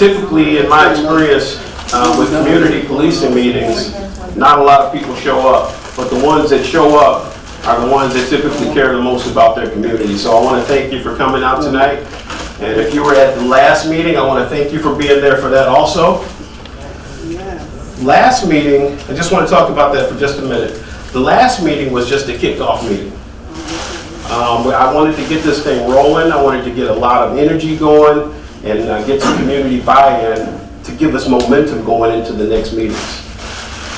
typically, in my experience with community policing meetings, not a lot of people show up, but the ones that show up are the ones that typically care the most about their community. So I want to thank you for coming out tonight. And if you were at the last meeting, I want to thank you for being there for that also. Last meeting, I just want to talk about that for just a minute. The last meeting was just a kickoff meeting. I wanted to get this thing rolling. I wanted to get a lot of energy going and get some community buy-in to give us momentum going into the next meetings.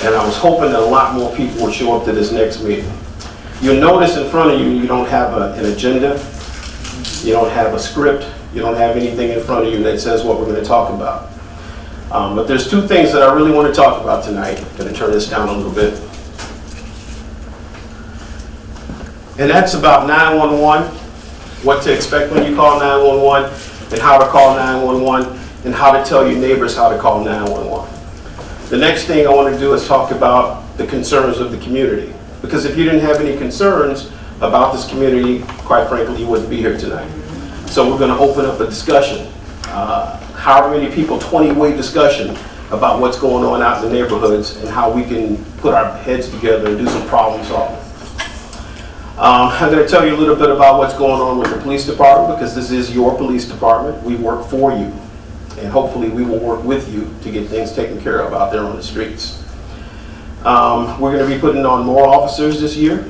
And I was hoping that a lot more people would show up to this next meeting. You'll notice in front of you, you don't have an agenda, you don't have a script, you don't have anything in front of you that says what we're going to talk about. But there's two things that I really want to talk about tonight. I'm going to turn this down a little bit. And that's about 911, what to expect when you call 911, and how to call 911, and how to tell your neighbors how to call 911. The next thing I want to do is talk about the concerns of the community. Because if you didn't have any concerns about this community, quite frankly, you wouldn't be here tonight. So we're going to open up a discussion, however many people, 20-way discussion about what's going on out in the neighborhoods and how we can put our heads together and do some problem solving. I'm going to tell you a little bit about what's going on with the police department, because this is your police department. We work for you, and hopefully we will work with you to get things taken care of out there on the streets. We're going to be putting on more officers this year,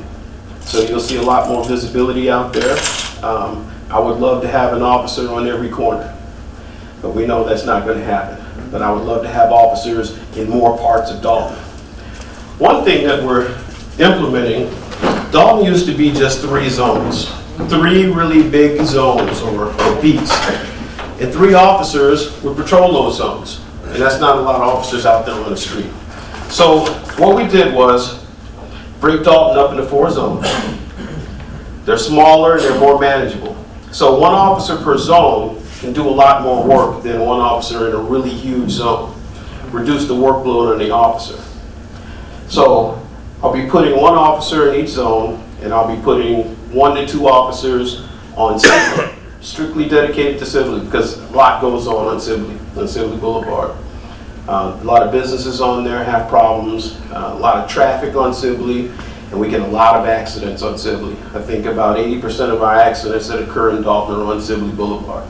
so you'll see a lot more visibility out there. I would love to have an officer on every corner, but we know that's not going to happen. But I would love to have officers in more parts of Dalton. One thing that we're implementing, Dalton used to be just 3 zones, 3 really big zones or beats, and 3 officers would patrol those zones, and that's not a lot of officers out there on the street. So what we did was break Dalton up into 4 zones. They're smaller, they're more manageable. So 1 officer per zone can do a lot more work than 1 officer in a really huge zone. Reduce the workload on the officer. So I'll be putting 1 officer in each zone, and I'll be putting 1 to 2 officers on Sibley, strictly dedicated to Sibley, because a lot goes on Sibley Boulevard. A lot of businesses on there have problems, a lot of traffic on Sibley, and we get a lot of accidents on Sibley. I think about 80% of our accidents that occur in Dalton are on Sibley Boulevard.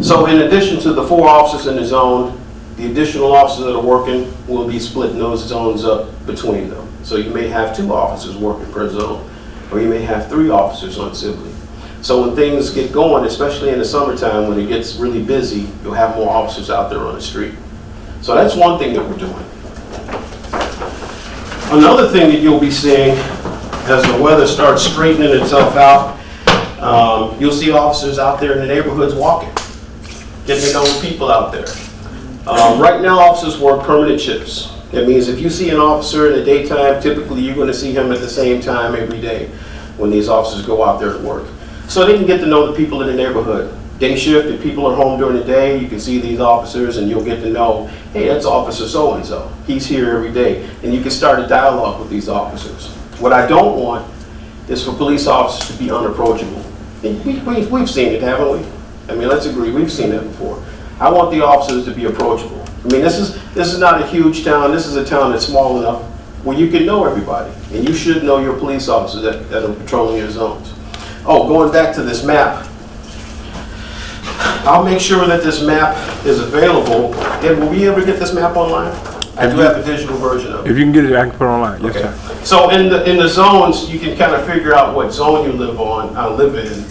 So in addition to the 4 officers in the zone, the additional officers that are working will be splitting those zones up between them. So you may have 2 officers working per zone, or you may have 3 officers on Sibley. So when things get going, especially in the summertime when it gets really busy, you'll have more officers out there on the street. So that's one thing that we're doing. Another thing that you'll be seeing as the weather starts straightening itself out, you'll see officers out there in the neighborhoods walking, getting to know the people out there. Right now, officers work permanent shifts. That means if you see an officer in the daytime, typically you're going to see him at the same time every day when these officers go out there to work. So they can get to know the people in the neighborhood. Day shift, if people are home during the day, you can see these officers and you'll get to know, hey, that's Officer so-and-so. He's here every day. And you can start a dialogue with these officers. What I don't want is for police officers to be unapproachable. We've seen it, haven't we? I mean, let's agree, we've seen it before. I want the officers to be approachable. I mean, this is not a huge town. This is a town that's small enough where you can know everybody. And you should know your police officers that are patrolling your zones. Oh, going back to this map, I'll make sure that this map is available. And will we ever get this map online? I do have a digital version of it. If you can get it, I can put it online. Yes, Okay. sir. So in the zones, you can kind of figure out what zone you live in.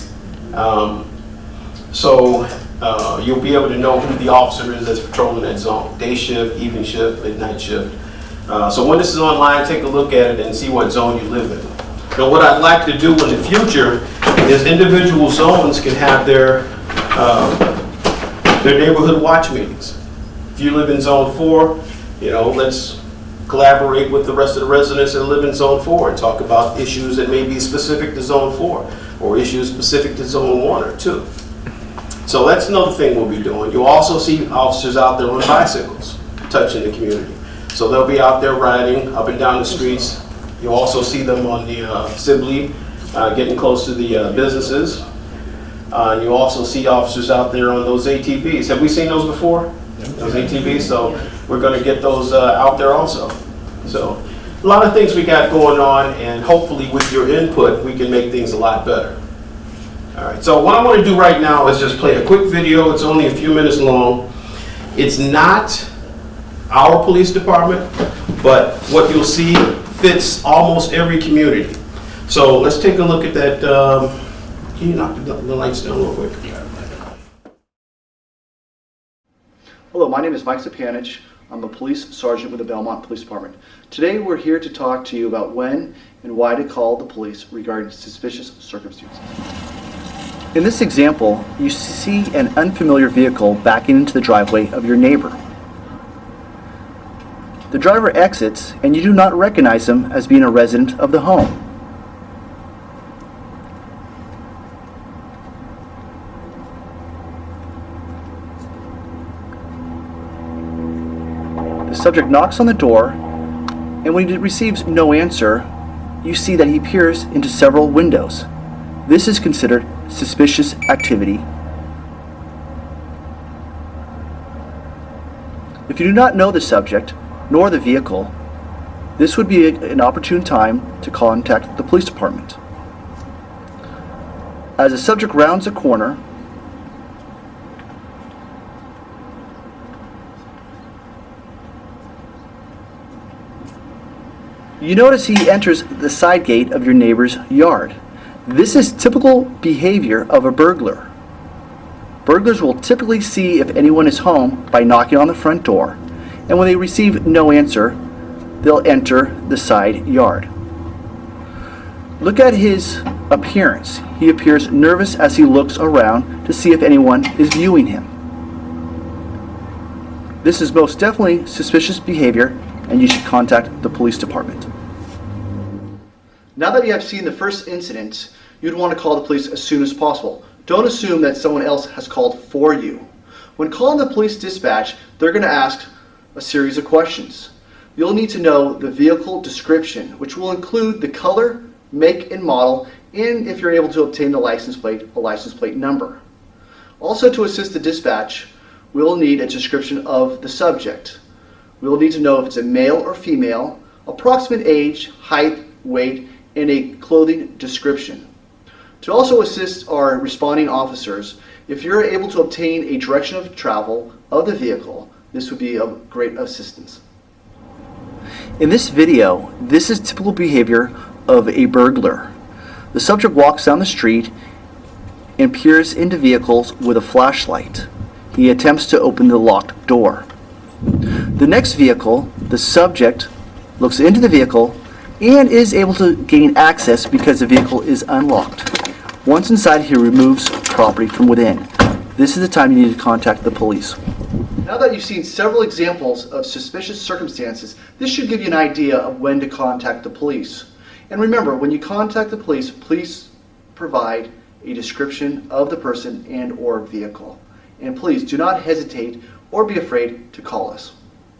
You'll be able to know who the officer is that's patrolling that zone. Day shift, evening shift, midnight shift. So when this is online, take a look at it and see what zone you live in. Now what I'd like to do in the future is individual zones can have their neighborhood watch meetings. If you live in zone 4, let's collaborate with the rest of the residents that live in zone 4 and talk about issues that may be specific to zone 4 or issues specific to zone 1 or 2. So that's another thing we'll be doing. You'll also see officers out there on bicycles touching the community. So they'll be out there riding up and down the streets. You'll also see them on the Sibley, getting close to the businesses. And you also see officers out there on those ATVs. Have we seen those before? Those ATVs, so we're gonna get those out there also. So, a lot of things we got going on, and hopefully with your input, we can make things a lot better. All right, so what I want to do right now is just play a quick video. It's only a few minutes long. It's not our police department, but what you'll see fits almost every community. So let's take a look at that. Can you knock the lights down real quick? Hello, my name is Mike Sapanich. I'm a police sergeant with the Belmont Police Department. Today we're here to talk to you about when and why to call the police regarding suspicious circumstances. In this example, you see an unfamiliar vehicle backing into the driveway of your neighbor. The driver exits and you do not recognize him as being a resident of the home. The subject knocks on the door, and when he receives no answer, you see that he peers into several windows. This is considered suspicious activity. If you do not know the subject, nor the vehicle, this would be an opportune time to contact the police department. As the subject rounds a corner, you notice he enters the side gate of your neighbor's yard. This is typical behavior of a burglar. Burglars will typically see if anyone is home by knocking on the front door, and when they receive no answer, they'll enter the side yard. Look at his appearance. He appears nervous as he looks around to see if anyone is viewing him. This is most definitely suspicious behavior, and you should contact the police department. Now that you have seen the first incident, you'd want to call the police as soon as possible. Don't assume that someone else has called for you. When calling the police dispatch, they're going to ask a series of questions. You'll need to know the vehicle description, which will include the color, make, and model, and if you're able to obtain the license plate, a license plate number. Also, to assist the dispatch, we'll need a description of the subject. We'll need to know if it's a male or female, approximate age, height, weight, and a clothing description. To also assist our responding officers, if you're able to obtain a direction of travel of the vehicle, this would be of great assistance. In this video, this is typical behavior of a burglar. The subject walks down the street and peers into vehicles with a flashlight. He attempts to open the locked door. The next vehicle, the subject looks into the vehicle and is able to gain access because the vehicle is unlocked. Once inside, he removes property from within. This is the time you need to contact the police. Now that you've seen several examples of suspicious circumstances, this should give you an idea of when to contact the police. And remember, when you contact the police, please provide a description of the person and or vehicle. And please do not hesitate or be afraid to call us.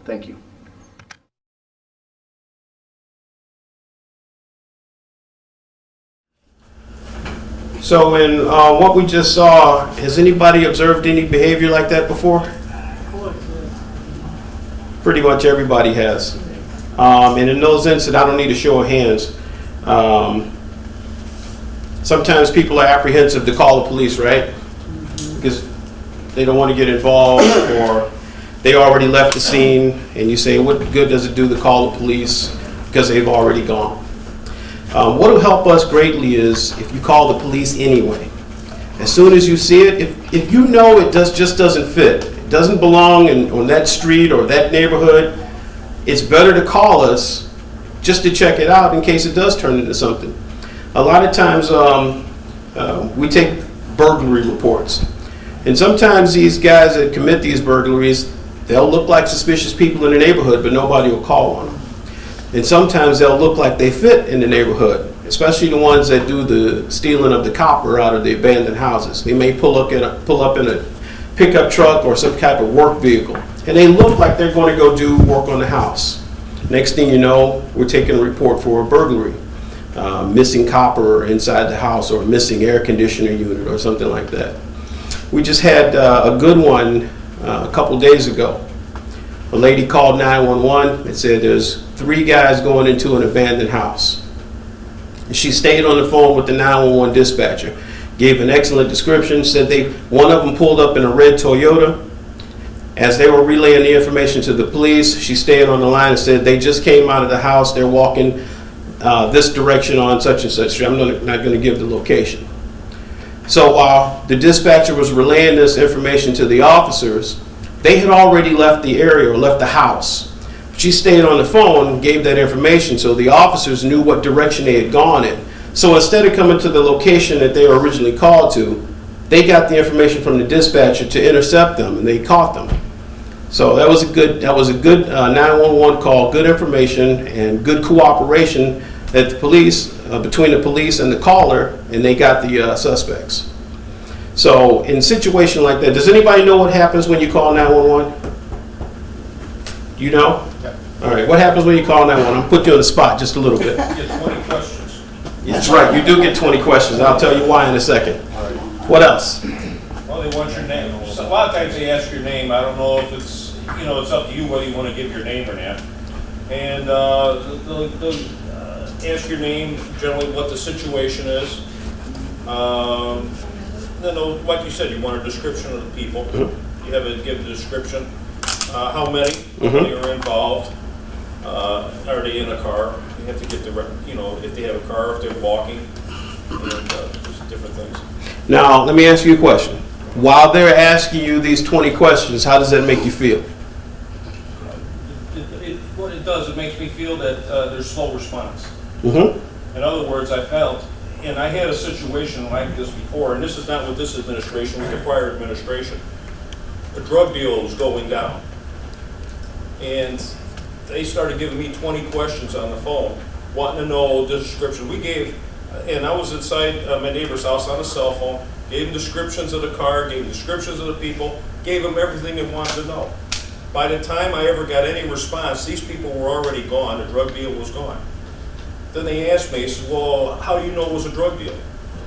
Thank you. So in what we just saw, has anybody observed any behavior like that before? Pretty much everybody has. And in those instances, I don't need a show of hands. Sometimes people are apprehensive to call the police, right? Because they don't want to get involved, or they already left the scene, and you say, what good does it do to call the police because they've already gone? What will help us greatly is if you call the police anyway. As soon as you see it, if you know it just doesn't fit, it doesn't belong on that street or that neighborhood, it's better to call us just to check it out in case it does turn into something. A lot of times we take burglary reports, and sometimes these guys that commit these burglaries, they'll look like suspicious people in the neighborhood, but nobody will call on them. And sometimes they'll look like they fit in the neighborhood, especially the ones that do the stealing of the copper out of the abandoned houses. They may pull up in a pickup truck or some type of work vehicle, and they look like they're going to go do work on the house. Next thing you know, we're taking a report for a burglary. missing copper inside the house or missing air conditioner unit or something like that. We just had a good one a couple days ago. A lady called 911 and said there's 3 guys going into an abandoned house. She stayed on the phone with the 911 dispatcher, gave an excellent description, said one of them pulled up in a red Toyota. As they were relaying the information to the police, she stayed on the line and said they just came out of the house, they're walking this direction on such and such street. I'm not going to give the location. So while the dispatcher was relaying this information to the officers, they had already left the area or left the house. She stayed on the phone and gave that information so the officers knew what direction they had gone in. So instead of coming to the location that they were originally called to, they got the information from the dispatcher to intercept them, and they caught them. So that was a good 911 call, good information, and good cooperation that the police between the police and the caller, and they got the suspects. So in a situation like that, does anybody know what happens when you call 911? You know? Yeah. All right. What happens when you call 911? I'll put you on the spot just a little bit. You get 20 questions. That's right. You do get 20 questions. I'll tell you why in a second. What else? Well, they want your name. So a lot of times they ask your name. I don't know if it's, it's up to you whether you want to give your name or not. And they'll ask your name, generally what the situation is. Then, like you said, you want a description of the people. You have to give the description. How many are involved? Are they in a car? You have to get if they have a car, if they're walking, and just different things. Now, let me ask you a question. While they're asking you these 20 questions, how does that make you feel? What it does, it makes me feel that there's slow response. Mm-hmm. In other words, I felt, and I had a situation like this before, and this is not with this administration, with the prior administration. A drug deal was going down. And they started giving me 20 questions on the phone, wanting to know the description. We gave, and I was inside my neighbor's house on a cell phone, gave them descriptions of the car, gave them descriptions of the people, gave them everything they wanted to know. By the time I ever got any response, these people were already gone, the drug deal was gone. Then they asked me, they said, well, how do you know it was a drug deal?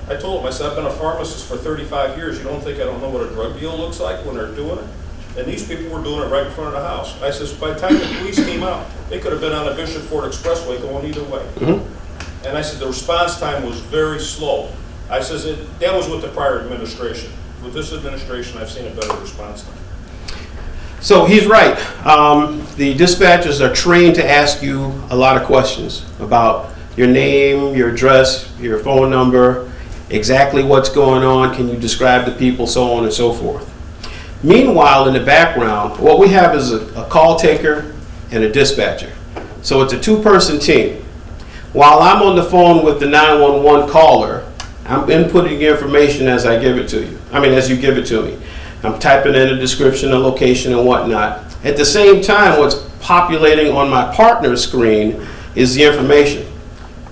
I told them, I said, I've been a pharmacist for 35 years. You don't think I don't know what a drug deal looks like when they're doing it? And these people were doing it right in front of the house. I says, by the time the police came out, they could have been on the Bishop Ford Expressway going either way. Mm-hmm. And I said, the response time was very slow. I says, that was with the prior administration. With this administration, I've seen a better response time. So he's right. The dispatchers are trained to ask you a lot of questions about your name, your address, your phone number, exactly what's going on, can you describe the people, so on and so forth. Meanwhile, in the background, what we have is a call taker and a dispatcher. So it's a 2-person team. While I'm on the phone with the 911 caller, I'm inputting information as I give it to you. As you give it to me. I'm typing in a description, a location, and whatnot. At the same time, what's populating on my partner's screen is the information.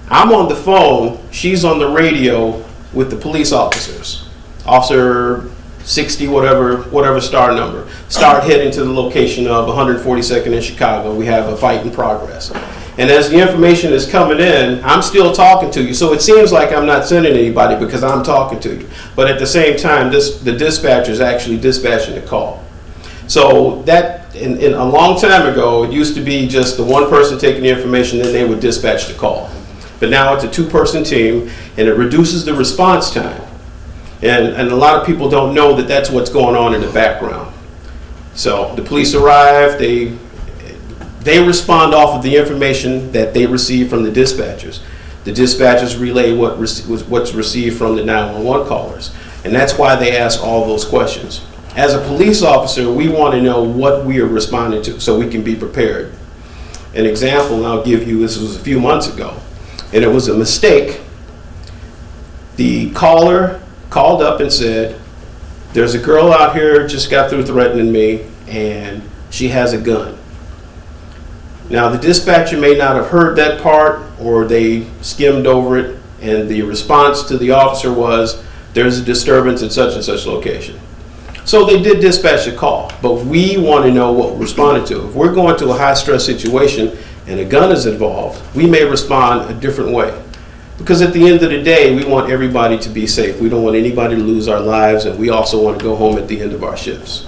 I'm on the phone, she's on the radio with the police officers. Officer 60, whatever star number. Start heading to the location of 142nd in Chicago. We have a fight in progress. And as the information is coming in, I'm still talking to you. So it seems like I'm not sending anybody because I'm talking to you. But at the same time, the dispatcher is actually dispatching the call. So that, in a long time ago, it used to be just the one person taking the information, then they would dispatch the call. But now it's a 2-person team, and it reduces the response time. And a lot of people don't know that that's what's going on in the background. So the police arrive, they respond off of the information that they receive from the dispatchers. The dispatchers relay what's received from the 911 callers. And that's why they ask all those questions. As a police officer, we want to know what we are responding to so we can be prepared. An example I'll give you, this was a few months ago, and it was a mistake. The caller called up and said, there's a girl out here just got through threatening me and she has a gun. Now the dispatcher may not have heard that part, or they skimmed over it, and the response to the officer was, there's a disturbance at such and such location. So they did dispatch a call, but we want to know what we're responding to. If we're going to a high stress situation and a gun is involved, we may respond a different way. Because at the end of the day, we want everybody to be safe. We don't want anybody to lose our lives, and we also want to go home at the end of our shifts.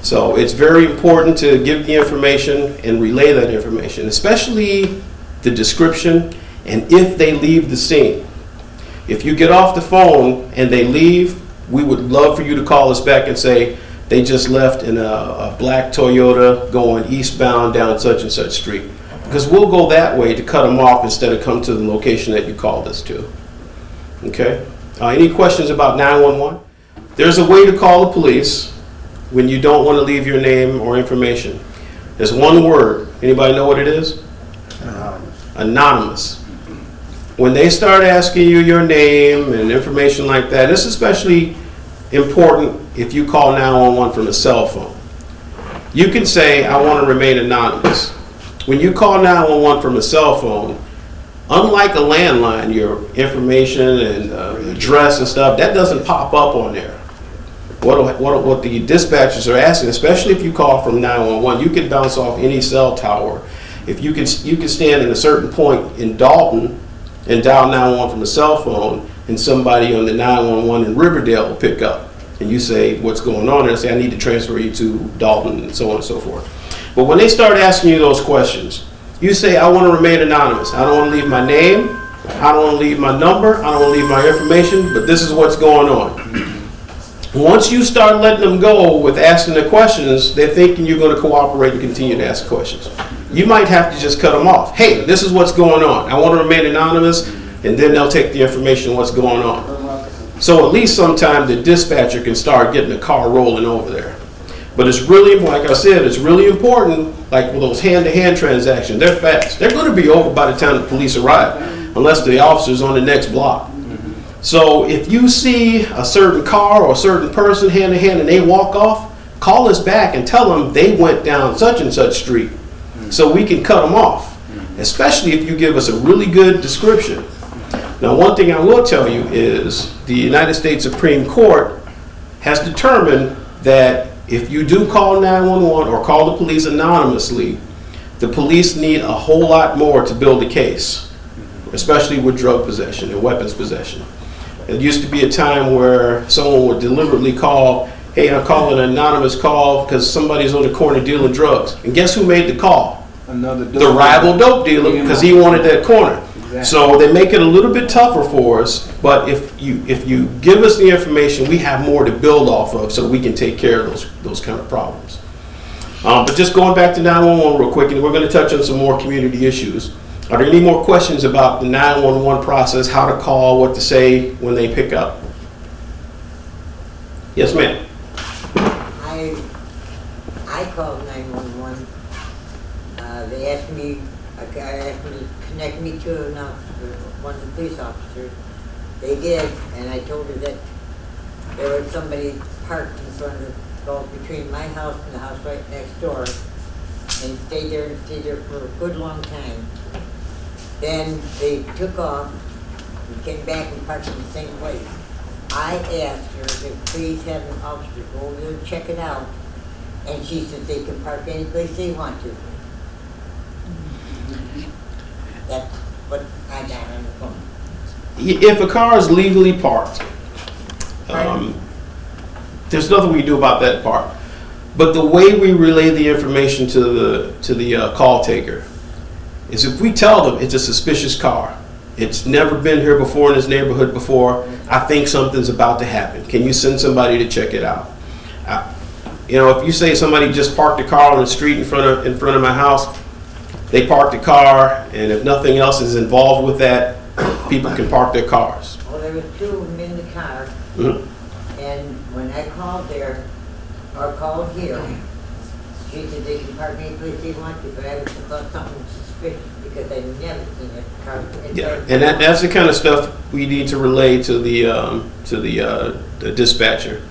So it's very important to give the information and relay that information, especially the description and if they leave the scene. If you get off the phone and they leave, we would love for you to call us back and say they just left in a black Toyota going eastbound down such and such street. Because we'll go that way to cut them off instead of come to the location that you called us to. Okay? Any questions about 911? There's a way to call the police when you don't want to leave your name or information. There's one word. Anybody know what it is? Anonymous. When they start asking you your name and information like that, it's especially important if you call 911 from a cell phone. You can say, I want to remain anonymous. When you call 911 from a cell phone, unlike a landline, your information and address and stuff, that doesn't pop up on there. What the dispatchers are asking, especially if you call from 911, you can bounce off any cell tower. If you can stand in a certain point in Dalton and dial 911 from a cell phone, and somebody on the 911 in Riverdale will pick up, and you say what's going on, and say I need to transfer you to Dalton, and so on and so forth. But when they start asking you those questions, you say, I want to remain anonymous. I don't want to leave my name. I don't want to leave my number. I don't want to leave my information, but this is what's going on. Once you start letting them go with asking the questions, they're thinking you're going to cooperate and continue to ask questions. You might have to just cut them off. Hey, this is what's going on. I want to remain anonymous, and then they'll take the information what's going on. So at least sometime the dispatcher can start getting the car rolling over there. But it's really, like I said, it's really important, like with those hand-to-hand transactions, they're fast. They're going to be over by the time the police arrive, unless the officer's on the next block. So if you see a certain car or a certain person hand-to-hand and they walk off, call us back and tell them they went down such and such street so we can cut them off, especially if you give us a really good description. Now, one thing I will tell you is the United States Supreme Court has determined that if you do call 911 or call the police anonymously, the police need a whole lot more to build a case, especially with drug possession and weapons possession. It used to be a time where someone would deliberately call, hey, I'm calling an anonymous call because somebody's on the corner dealing drugs. And guess who made the call? The rival dope dealer, because he wanted that corner. Exactly. So they make it a little bit tougher for us, but if you give us the information, we have more to build off of so we can take care of those kind of problems. But just going back to 911 real quick, and we're going to touch on some more community issues. Are there any more questions about the 911 process, how to call, what to say when they pick up? Yes, ma'am. I called 911. They asked me to connect me to one of the police officers. They did, and I told her that there was somebody parked in front of between my house and the house right next door, and stayed there for a good long time. Then they took off and came back and parked in the same place. I asked her to please have an officer go over there and check it out, and she said they can park any place they want to. That's what I got on the phone. If a car is legally parked, there's nothing we can do about that part. But the way we relay the information to the call taker is if we tell them it's a suspicious car, it's never been here before in this neighborhood before, I think something's about to happen. Can you send somebody to check it out? If you say somebody just parked a car on the street in front of my house, they parked the car, and if nothing else is involved with that, people can park their cars. Well, there were two of them in the car, and when I called there, or called here, she said they can park any place they want to, but I was thought something suspicious because I never seen a car. Yeah, and that's the kind of stuff we need to relay to the dispatcher.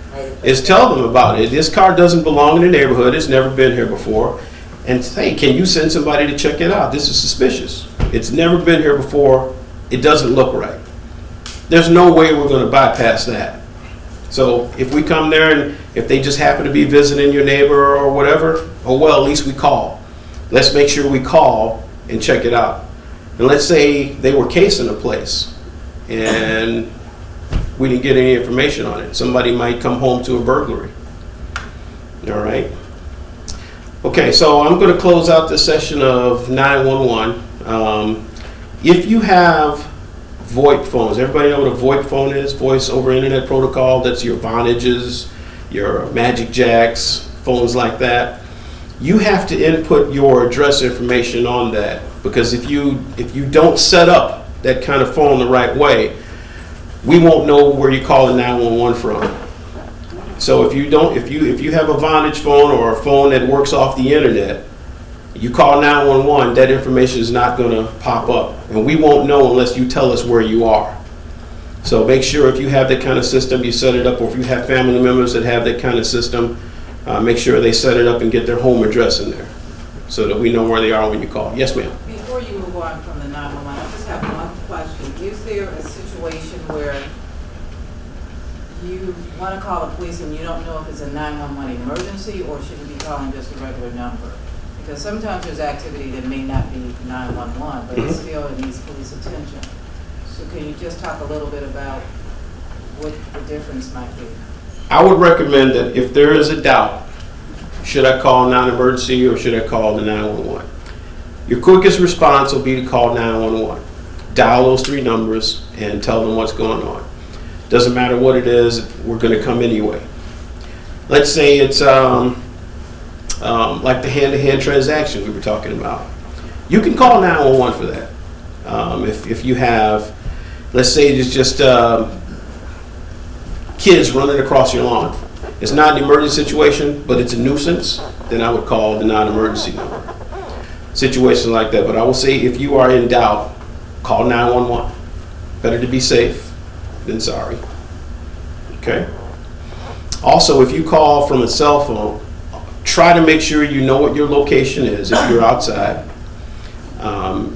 Is tell them about it. This car doesn't belong in the neighborhood. It's never been here before. And say, can you send somebody to check it out? This is suspicious. It's never been here before. It doesn't look right. There's no way we're going to bypass that. So if we come there and if they just happen to be visiting your neighbor or whatever, oh well, at least we call. Let's make sure we call and check it out. And let's say they were casing a place and we didn't get any information on it. Somebody might come home to a burglary. All right. Okay, so I'm going to close out this session of 911. If you have VoIP phones, everybody know what a VoIP phone is? Voice over Internet Protocol. That's your Vonages, your Magic Jacks, phones like that. You have to input your address information on that, because if you don't set up that kind of phone the right way, we won't know where you're calling 911 from. So if you have a Vonage phone or a phone that works off the internet, you call 911, that information is not going to pop up, and we won't know unless you tell us where you are. So make sure if you have that kind of system, you set it up, or if you have family members that have that kind of system, make sure they set it up and get their home address in there so that we know where they are when you call. Yes, ma'am. Before you move on from the 911, I just have one question. Is there a situation where you want to call the police and you don't know if it's a 911 emergency or should you be calling just a regular number? Because sometimes there's activity that may not be 911, but it still needs police attention. So can you just talk a little bit about what the difference might be? I would recommend that if there is a doubt, should I call non-emergency or should I call the 911? Your quickest response will be to call 911. Dial those 3 numbers and tell them what's going on. Doesn't matter what it is, we're going to come anyway. Let's say it's like the hand-to-hand transaction we were talking about. You can call 911 for that. If you have, let's say it's just kids running across your lawn. It's not an emergency situation, but it's a nuisance, then I would call the non-emergency number. Situations like that. But I will say if you are in doubt, call 911. Better to be safe than sorry. Okay? Also, if you call from a cell phone, try to make sure you know what your location is if you're outside.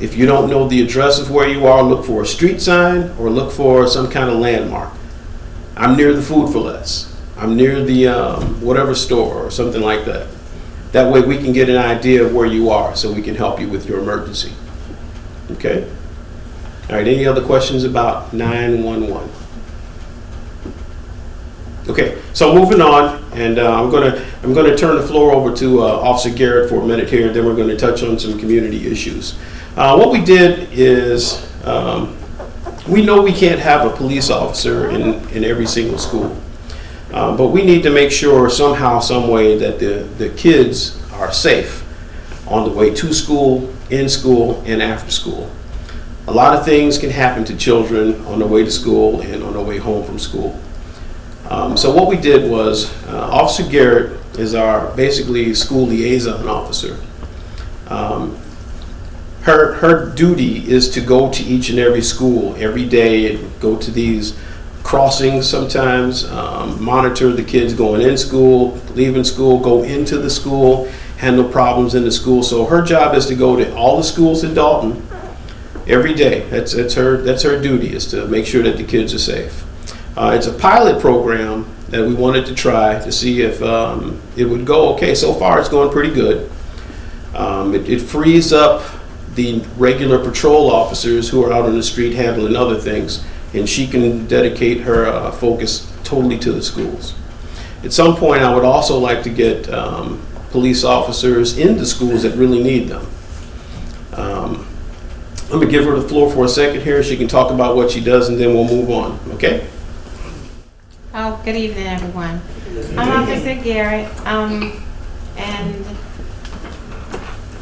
If you don't know the address of where you are, look for a street sign or look for some kind of landmark. I'm near the Food for Less. I'm near the whatever store or something like that. That way we can get an idea of where you are so we can help you with your emergency. Okay? All right, any other questions about 911? Okay, so moving on, and I'm gonna turn the floor over to Officer Garrett for a minute here, and then we're going to touch on some community issues. What we did is we know we can't have a police officer in every single school, but we need to make sure somehow, some way that the kids are safe on the way to school, in school, and after school. A lot of things can happen to children on the way to school and on the way home from school. So what we did was, Officer Garrett is our basically school liaison officer. Her duty is to go to each and every school every day and go to these crossings sometimes, monitor the kids going in school, leaving school, go into the school, handle problems in the school. So her job is to go to all the schools in Dalton every day. That's her duty, is to make sure that the kids are safe. It's a pilot program that we wanted to try to see if it would go okay. So far it's going pretty good. It frees up the regular patrol officers who are out on the street handling other things, and she can dedicate her focus totally to the schools. At some point I would also like to get police officers into schools that really need them. Let me give her the floor for a second here. She can talk about what she does and then we'll move on, okay? Oh, good evening, everyone. I'm Officer Garrett, and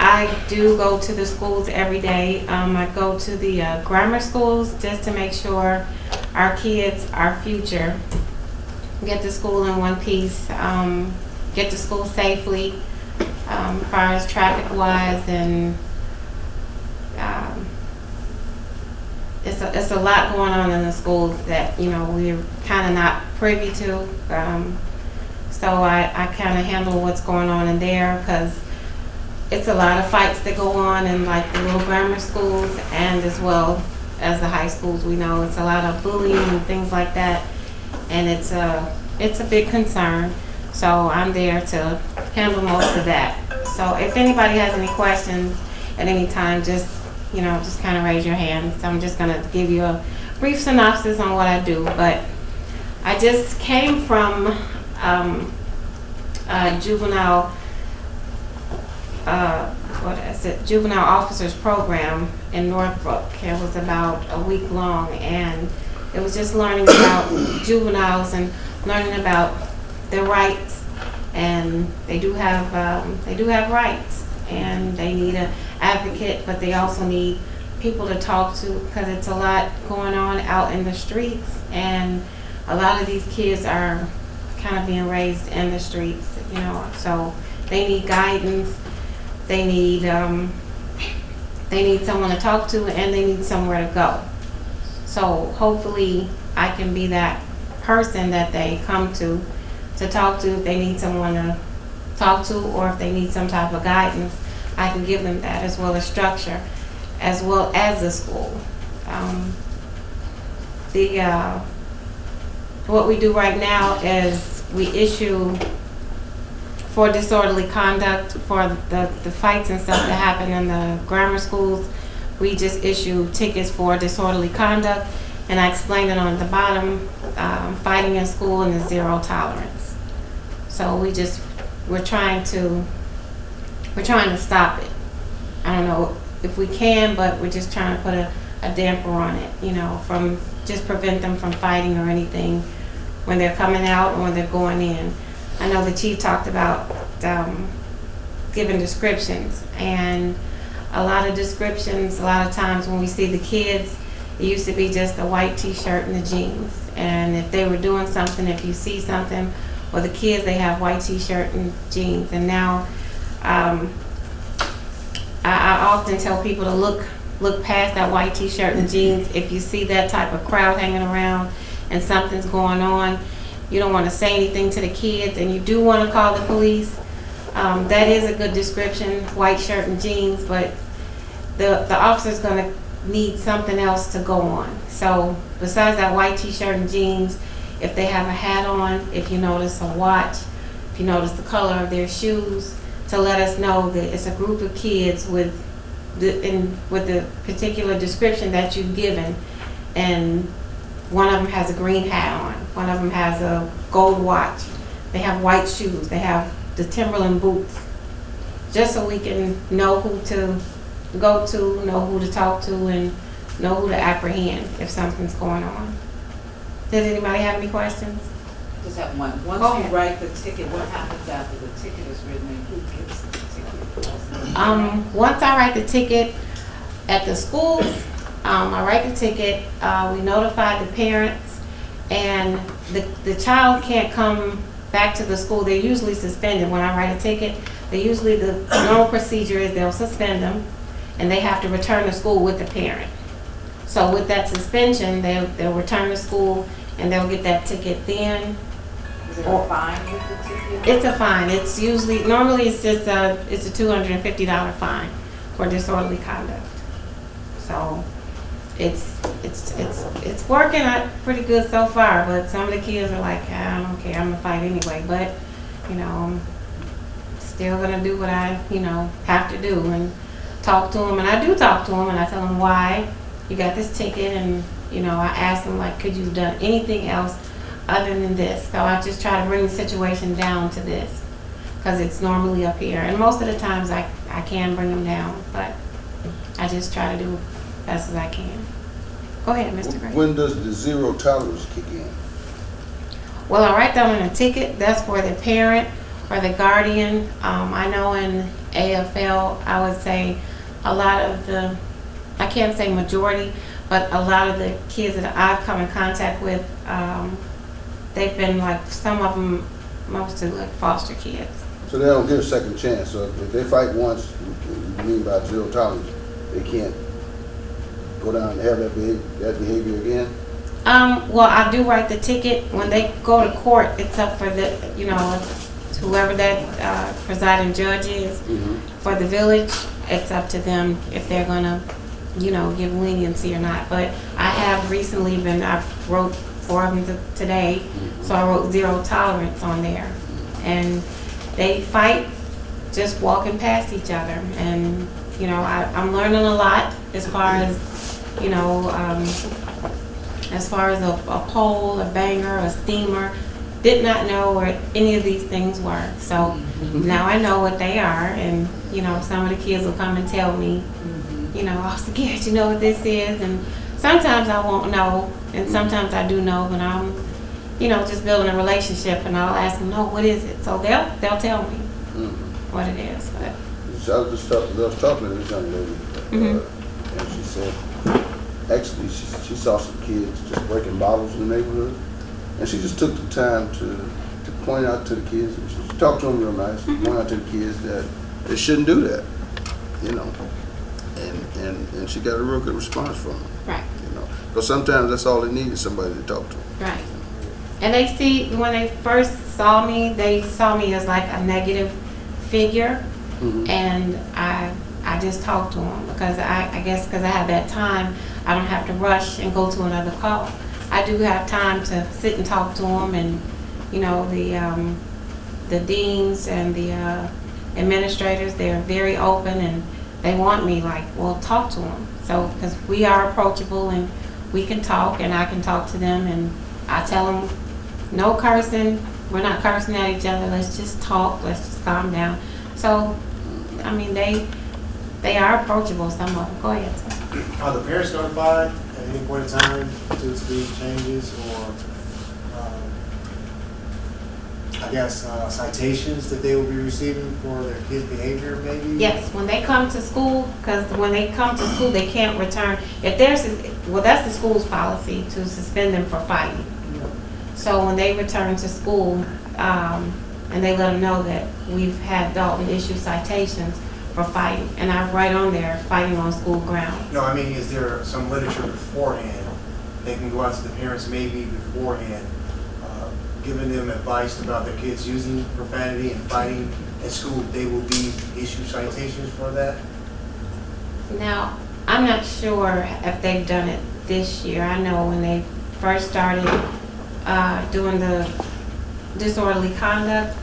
I do go to the schools every day. I go to the grammar schools just to make sure our kids, our future, get to school in one piece, get to school safely, as far as traffic-wise, and it's a lot going on in the schools that, you know, we're kind of not privy to. So I kind of handle what's going on in there, because it's a lot of fights that go on in like the little grammar schools and as well as the high schools. We know it's a lot of bullying and things like that, and it's a big concern. So I'm there to handle most of that. So if anybody has any questions at any time, just just kind of raise your hand. So I'm just gonna give you a brief synopsis on what I do. But I just came from juvenile juvenile officers program in Northbrook. It was about a week long, and it was just learning about juveniles and learning about their rights. And they do have rights, and they need an advocate, but they also need people to talk to, because it's a lot going on out in the streets, and a lot of these kids are kind of being raised in the streets, so they need guidance, they need someone to talk to, and they need somewhere to go. So hopefully I can be that person that they come to talk to if they need someone to talk to, or if they need some type of guidance. I can give them that, as well as structure, as well as the school. What we do right now is we issue for disorderly conduct, for the fights and stuff that happen in the grammar schools. We just issue tickets for disorderly conduct, and I explained it on the bottom, fighting in school and the zero tolerance. So we're trying to stop it. I don't know if we can, but we're just trying to put a damper on it, from just prevent them from fighting or anything when they're coming out or when they're going in. I know the chief talked about giving descriptions, and a lot of descriptions, a lot of times when we see the kids, it used to be just a white t-shirt and the jeans. And if they were doing something, if you see something, or the kids, they have white t-shirt and jeans. And now I often tell people to look past that white t-shirt and jeans. If you see that type of crowd hanging around and something's going on, you don't want to say anything to the kids, and you do want to call the police. That is a good description, white shirt and jeans, but the officer's going to need something else to go on. So besides that white t-shirt and jeans, if they have a hat on, if you notice a watch, if you notice the color of their shoes, to let us know that it's a group of kids with the particular description that you've given, and one of them has a green hat on, one of them has a gold watch, they have white shoes, they have the Timberland boots, just so we can know who to go to, know who to talk to, and know who to apprehend if something's going on. Does anybody have any questions? Just have one. Once Go you ahead. write the ticket, what happens after the ticket is written, and who gets the ticket? Once I write the ticket at the school, I write the ticket, we notify the parents, and the child can't come back to the school. They're usually suspended when I write a ticket. The normal procedure is they'll suspend them, and they have to return to school with the parent. So with that suspension, they'll return to school, and they'll get that ticket then. Is there a fine with the ticket? It's a fine. It's normally it's just it's a $250 fine for disorderly conduct. So it's working out pretty good so far, but some of the kids are like, I don't care, I'm gonna fight anyway. But I'm still gonna do what I have to do, and talk to them. And I do talk to them, and I tell them why you got this ticket, and I ask them, like, could you have done anything else other than this? So I just try to bring the situation down to this, because it's normally up here, and most of the times I can bring them down, but I just try to do as best as I can. Go ahead, Mr. Gray. When does the zero tolerance kick in? Well, I write down in a ticket, that's for the parent or the guardian. I know in AFL, I would say a lot of I can't say majority, but a lot of the kids that I've come in contact with, they've been like, some of them, mostly like foster kids. So they don't get a second chance. So if they fight once, you mean by zero tolerance, they can't go down and have that behavior again? Well, I do write the ticket. When they go to court, it's up for the, whoever that presiding judge is. Mm-hmm. For the village, it's up to them if they're gonna, give leniency or not. But I have recently I wrote 4 of them today, so I wrote zero tolerance on there. And they fight just walking past each other. And, I'm learning a lot as far as, you know, as far as a pole, a banger, a steamer. Did not know where any of these things were. So now I know what they are, and you know, some of the kids will come and tell me, you know, Officer Garrett, you know what this is? And sometimes I won't know, and sometimes I do know, but I'm, you know, just building a relationship, and I'll ask them, no, what is it? So they'll tell me what it is. But I was talking to this young lady, and she said, actually, she saw some kids just breaking bottles in the neighborhood, and she just took the time to point out to the kids, and she talked to them real nice, point out to the kids that they shouldn't do that, you know, and she got a real good response from them. right. You know, because sometimes that's all they need is somebody to talk to. Right. And they see, when they first saw me, they saw me as like a negative figure. And I just talked to them because I guess because I have that time, I don't have to rush and go to another call. I do have time to sit and talk to them, and you know, the deans and the administrators, they're very open, and they want me like, well, talk to them. So, because we are approachable and we can talk, and I can talk to them, and I tell them, no cursing, we're not cursing at each other, let's just talk, let's just calm down. So, I mean, they are approachable, some of them. Go ahead, sir. Are the parents notified at any point in time due to these changes, or, I guess, citations that they will be receiving for their kids' behavior, maybe? Yes, when they come to school, because when they come to school, they can't return. If there's, well, that's the school's policy to suspend them for fighting. So when they return to school, and they let them know that we've had Dalton issue citations for fighting, and I write on there, fighting on school grounds. No, I mean, is there some literature beforehand? They can go out to the parents maybe beforehand, giving them advice about their kids using profanity and fighting at school. They will be issued citations for that? Now, I'm not sure if they've done it this year. I know when they first started doing the disorderly conduct,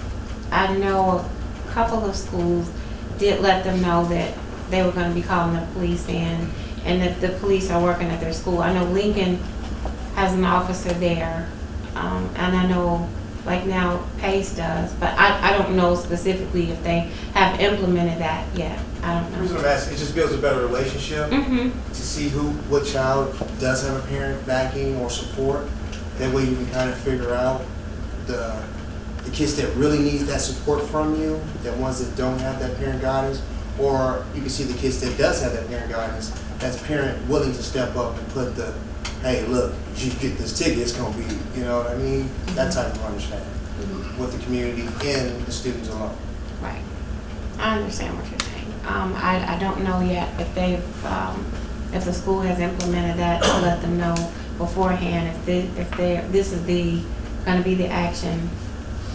I know a couple of schools did let them know that they were going to be calling the police in, and that the police are working at their school. I know Lincoln has an officer there, and I know like now Pace does, but I don't know specifically if they have implemented that yet. I don't The reason know. I'm asking, it just builds a better relationship to see what child does have a parent backing or support. That way you can kind of figure out the kids that really need that support from you, the ones that don't have that parent guidance, or you can see the kids that does have that parent guidance, that's parent willing to step up and put the, hey, look, if you get this ticket, it's gonna be, you know what I mean? That type of understanding with the community and the students alone. Right. I understand what you're saying. I don't know yet if they've, if the school has implemented that to let them know beforehand if this is gonna be the action,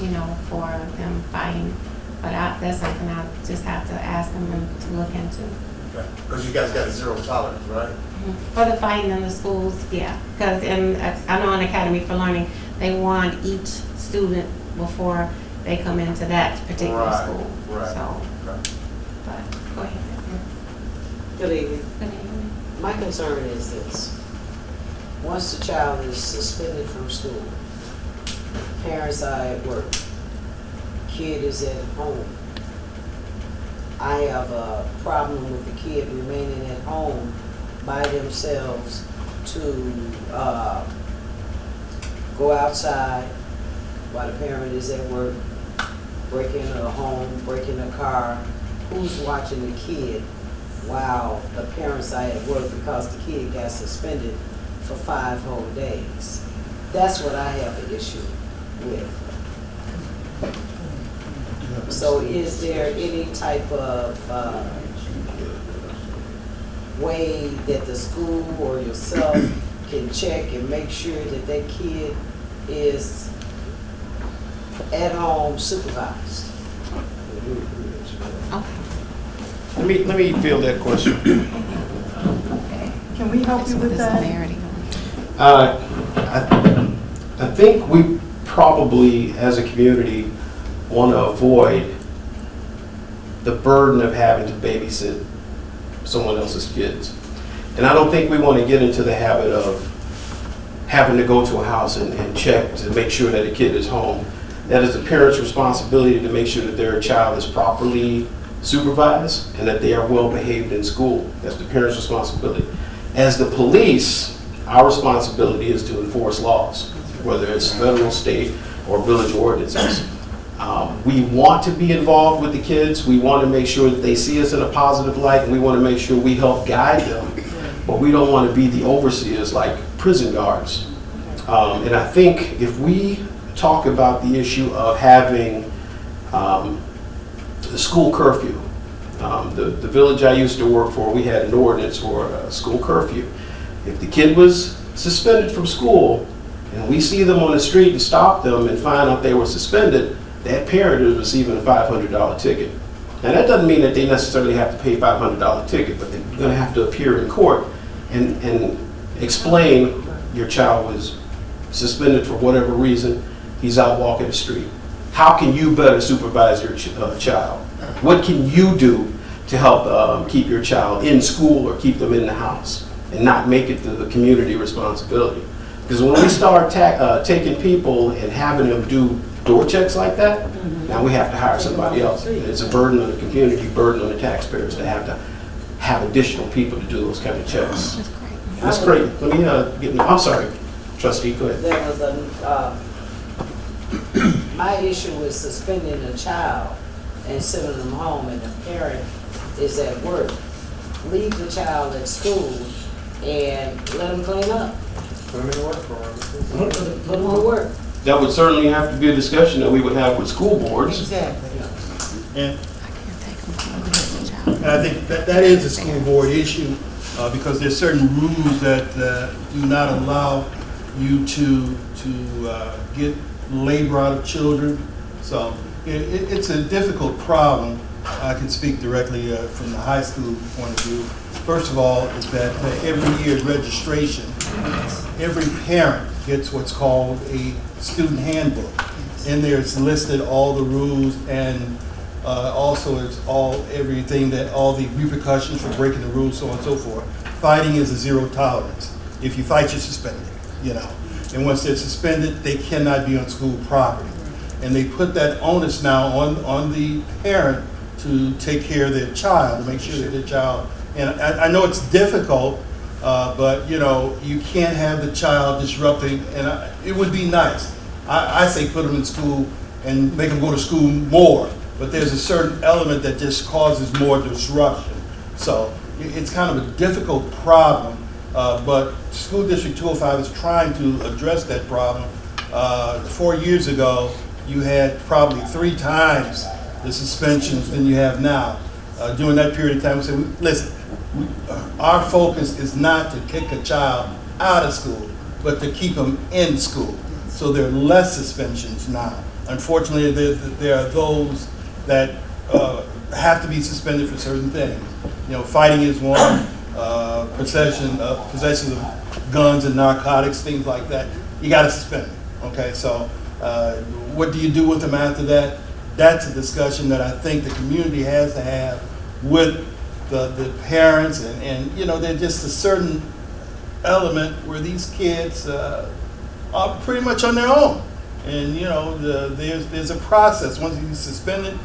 you know, for them fighting. But that's something I just have to ask them to look into. Okay. Because you guys got a zero tolerance, right? For the fighting in the schools, yeah. Because I know in Academy for Learning, they want each student before they come into that particular Right, school. right. So, Okay. but go ahead. Good evening. Good evening. My concern is this. Once the child is suspended from school, parents are at work, kid is at home. I have a problem with the kid remaining at home by themselves to go outside while the parent is at work, break into a home, break in a car. Who's watching the kid while the parents are at work because the kid got suspended for 5 whole days? That's what I have an issue with. So is there any type of way that the school or yourself can check and make sure that that kid is at home supervised? Okay. Let me field that question. Can we help you with that? I think we probably, as a community, want to avoid the burden of having to babysit someone else's kids. And I don't think we want to get into the habit of having to go to a house and check to make sure that a kid is home. That is the parent's responsibility to make sure that their child is properly supervised and that they are well behaved in school. That's the parent's responsibility. As the police, our responsibility is to enforce laws, whether it's federal, state, or village ordinances. We want to be involved with the kids. We want to make sure that they see us in a positive light, and we want to make sure we help guide them. But we don't want to be the overseers like prison guards. And I think if we talk about the issue of having the school curfew, the village I used to work for, we had an ordinance for a school curfew. If the kid was suspended from school and we see them on the street and stop them and find out they were suspended, that parent is receiving a $500 ticket. Now that doesn't mean that they necessarily have to pay a $500 ticket, but they're going to have to appear in court and explain your child was suspended for whatever reason, he's out walking the street. How can you better supervise your child? What can you do to help keep your child in school or keep them in the house and not make it the community responsibility? Because when we start taking people and having them do door checks like that, now we have to hire somebody else. It's a burden on the community, burden on the taxpayers to have additional people to do those kind of checks. That's great. Let me I'm sorry, trustee, go ahead. There was my issue with suspending a child and sending them home, and the parent is at work. Leave the child at school and let them clean up. Put them in work for Put them to work. That would certainly have to be a discussion that we would have with school boards. Exactly. And I think that is a school board issue, because there's certain rules that do not allow you to get labor out of children. So it's a difficult problem. I can speak directly from the high school point of view. First of all, is that every year at registration, every parent gets what's called a student handbook. In there it's listed all the rules, and also it's all the repercussions for breaking the rules, so on and so forth. Fighting is a zero tolerance. If you fight, you're suspended, And once they're suspended, they cannot be on school property. And they put that onus now on the parent to take care of their child, to make sure that their child, and I know it's difficult, but you can't have the child disrupting, and it would be nice. I say put them in school and make them go to school more, but there's a certain element that just causes more disruption. So it's kind of a difficult problem, but School District 205 is trying to address that problem. 4 years ago, you had probably 3 times the suspensions than you have now. During that period of time, we said, listen, our focus is not to kick a child out of school, but to keep them in school. So there are less suspensions now. Unfortunately, there are those that have to be suspended for certain things. Fighting is one, possession of guns and narcotics, things like that. You got to suspend them. Okay, so what do you do with them after that? That's a discussion that I think the community has to have with the parents, and there's just a certain element where these kids are pretty much on their own. And there's a process. Once he's suspended,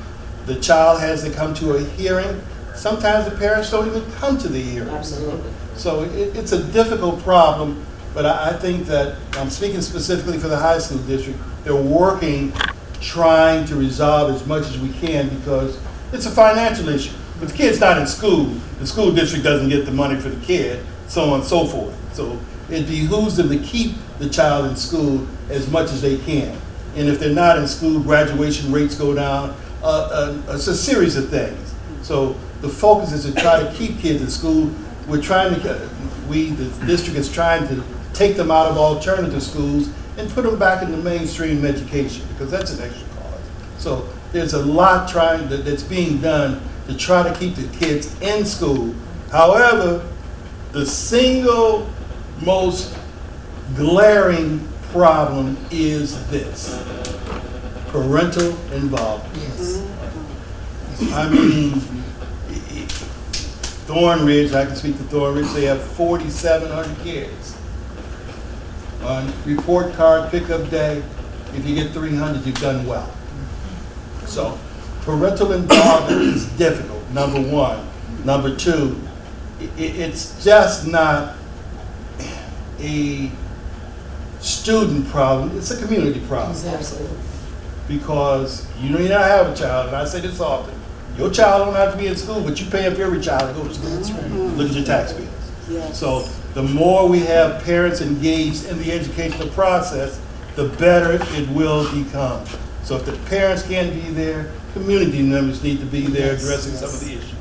the child has to come to a hearing. Sometimes the parents don't even come to the hearing. Absolutely. So it's a difficult problem, but I think that, I'm speaking specifically for the high school district, they're working, trying to resolve as much as we can, because it's a financial issue. But the kid's not in school, the school district doesn't get the money for the kid, so on and so forth. So it behooves them to keep the child in school as much as they can. And if they're not in school, graduation rates go down. It's a series of things. So the focus is to try to keep kids in school. The district is trying to take them out of alternative schools and put them back into mainstream education, because that's an extra cost. So there's a lot that's being done to try to keep the kids in school. However, the single most glaring problem is this: parental involvement. Yes. I mean, Thornridge, I can speak to Thornridge, they have 4,700 kids. On report card pickup day, if you get 300, you've done well. So parental involvement is difficult, number one. Number two, it's just not a student problem, it's a community problem. Absolutely. Because you may not have a child, and I say this often, your child don't have to be in school, but you pay for every child to go to school. That's right. Look at your tax bills. Yes. So the more we have parents engaged in the educational process, the better it will become. So if the parents can't be there, community members need to be there Yes, addressing yes. some of the issues.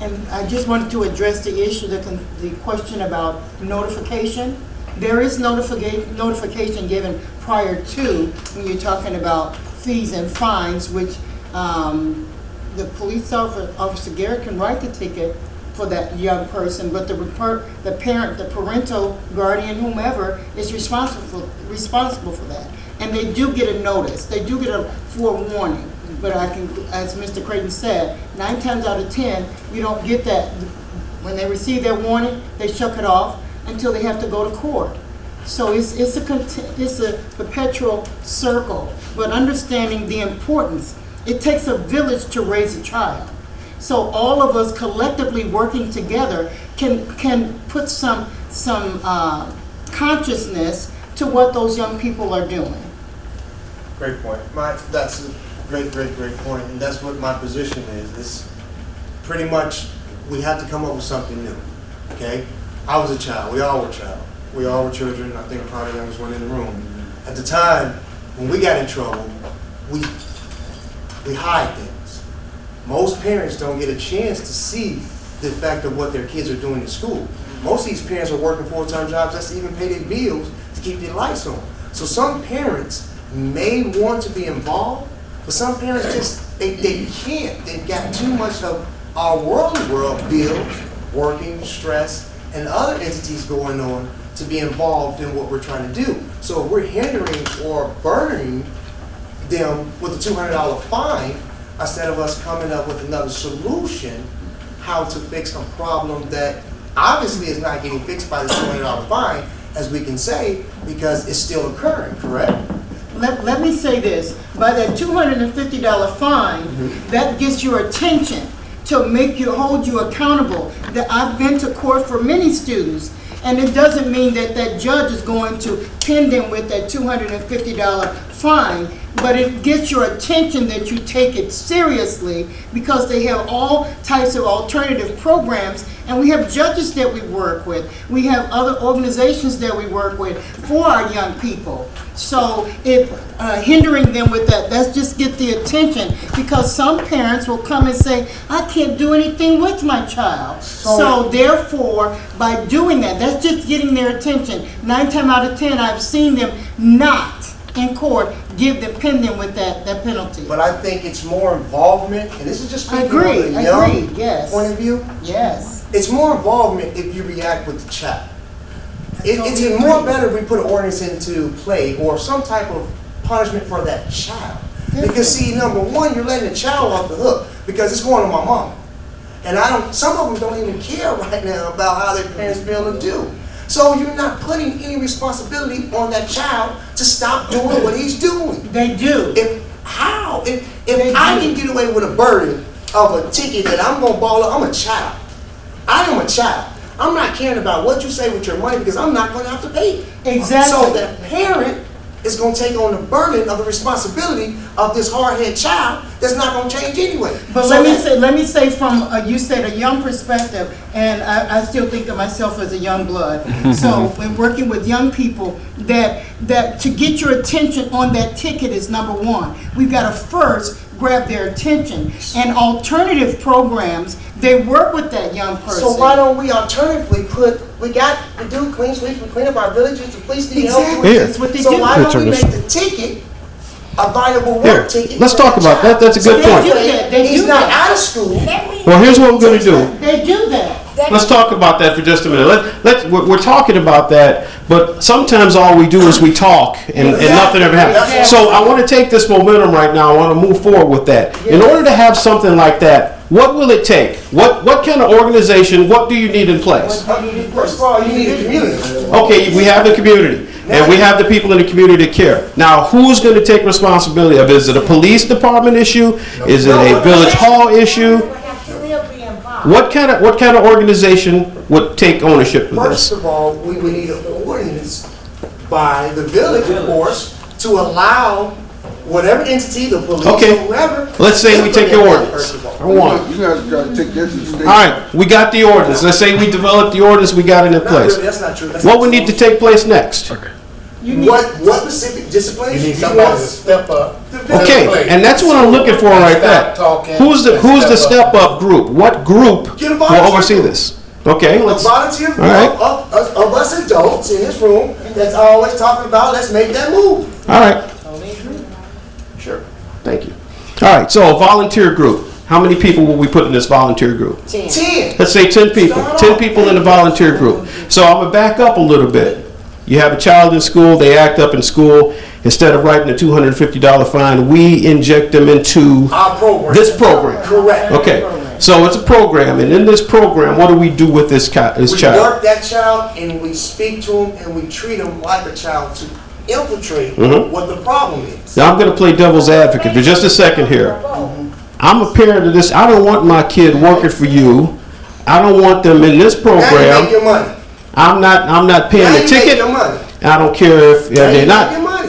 And I just wanted to address the issue, the question about notification. There is notification given prior to, when you're talking about fees and fines, which the police officer Garrett can write the ticket for that young person, but the parent, the parental guardian, whomever, is responsible for that. And they do get a notice, they do get a forewarning. But I can, as Mr. Creighton said, 9 times out of 10, you don't get that. When they receive their warning, they shuck it off until they have to go to court. So it's a perpetual circle. But understanding the importance, it takes a village to raise a child. So all of us collectively working together can put some consciousness to what those young people are doing. Great point. That's a great point, and that's what my position is. It's pretty much, we have to come up with something new, okay? I was a child, we all were children, I think I'm probably the youngest one in the room. At the time, when we got in trouble, we hide things. Most parents don't get a chance to see the effect of what their kids are doing in school. Most of these parents are working full-time jobs just to even pay their bills to keep their lights on. So some parents may want to be involved, but some parents just, they can't. They've got too much of our worldly world, bills, working, stress, and other entities going on to be involved in what we're trying to do. So if we're hindering or burdening them with a $200 fine, instead of us coming up with another solution, how to fix a problem that obviously is not getting fixed by the $200 fine, as we can say, because it's still occurring, correct? Let me say this, by that $250 fine, that gets your attention to hold you accountable. That I've been to court for many students, and it doesn't mean that that judge is going to pin them with that $250 fine, but it gets your attention that you take it seriously, because they have all types of alternative programs, and we have judges that we work with. We have other organizations that we work with for our young people. So hindering them with that, let's just get the attention, because some parents will come and say, I can't do anything with my child. So therefore, by doing that, that's just getting their attention. 9 times out of 10, I've seen them not in court pin them with that penalty. But I think it's more involvement, and this is just speaking from a young yes. point of view. Yes. It's more involvement if you react with the child. It's more better if we put an ordinance into play or some type of punishment for that child. Because see, number one, you're letting the child off the hook because it's going to my mama. And some of them don't even care right now about how their parents feel and do. So you're not putting any responsibility on that child to stop doing what he's doing. They do. If I can get away with a burden of a ticket that I'm going to ball up, I'm a child. I am a child. I'm not caring about what you say with your money because I'm not going to have to pay it. Exactly. So the parent is going to take on the burden of the responsibility of this hard-headed child that's not going to change anyway. But so let me say from you said a young perspective, and I still think of myself as a young blood. So when working with young people, that to get your attention on that ticket is number one. We've got to first grab their attention, and alternative programs, they work with that young person. So why don't we alternatively we do clean sweeps, we clean up our villages, the police need help. Exactly. That's what they So do. why don't we make the ticket a viable work ticket? Let's talk about that. That's a good point. They do He's not that. out of school. Well, here's what we're going to do. They do that. let's talk about that for just a minute. We're talking about that, but sometimes all we do is we talk and nothing ever happens. So I want to take this momentum right now. I want to move forward with that. In order to have something like that, what will it take? What kind of organization, what do you need in place? First of all, you need a community. Okay, we have the community, and we have the people in the community that care. Now, who's going to take responsibility of it? Is it a police department issue? Is it a village hall issue? What kind of organization would take ownership of First this? of all, we would need an ordinance by the village, of course, to allow whatever entity, the police Okay. or whoever. Let's say we take the implement that, ordinance. first of I all. want. You guys gotta take that to the state. All right, we got the ordinance. Let's say we developed the ordinance, we got it in Not place. really, that's not true. That's What not would true. need to take place next? What specific discipline? You need you somebody to want? step up. Okay, and that's what I'm looking for right there. Stop talking Who's the and step up group? What group Get a will volunteer oversee group. this? Okay, A let's. volunteer group right. of us adults in this room that's always talking about, let's make that move. All right. Sure. Thank you. All right, so a volunteer group. How many people will we put in this volunteer group? 10. Let's say 10 people. 10 people in the volunteer group. So I'm gonna back up a little bit. You have a child in school, they act up in school. Instead of writing a $250 fine, we inject them into Our program. this program. Correct. Okay, so it's a program, and in this program, what do we do with this We child? work that child and we speak to him and we treat him like a child to infiltrate Mhm. what the problem is. Now I'm gonna play devil's advocate for just a second here. I'm a parent of this. I don't want my kid working for you. I don't want them in this Now you program. make your money. I'm not paying Now the you make ticket. your money. I don't care if Now they're you not. make your money.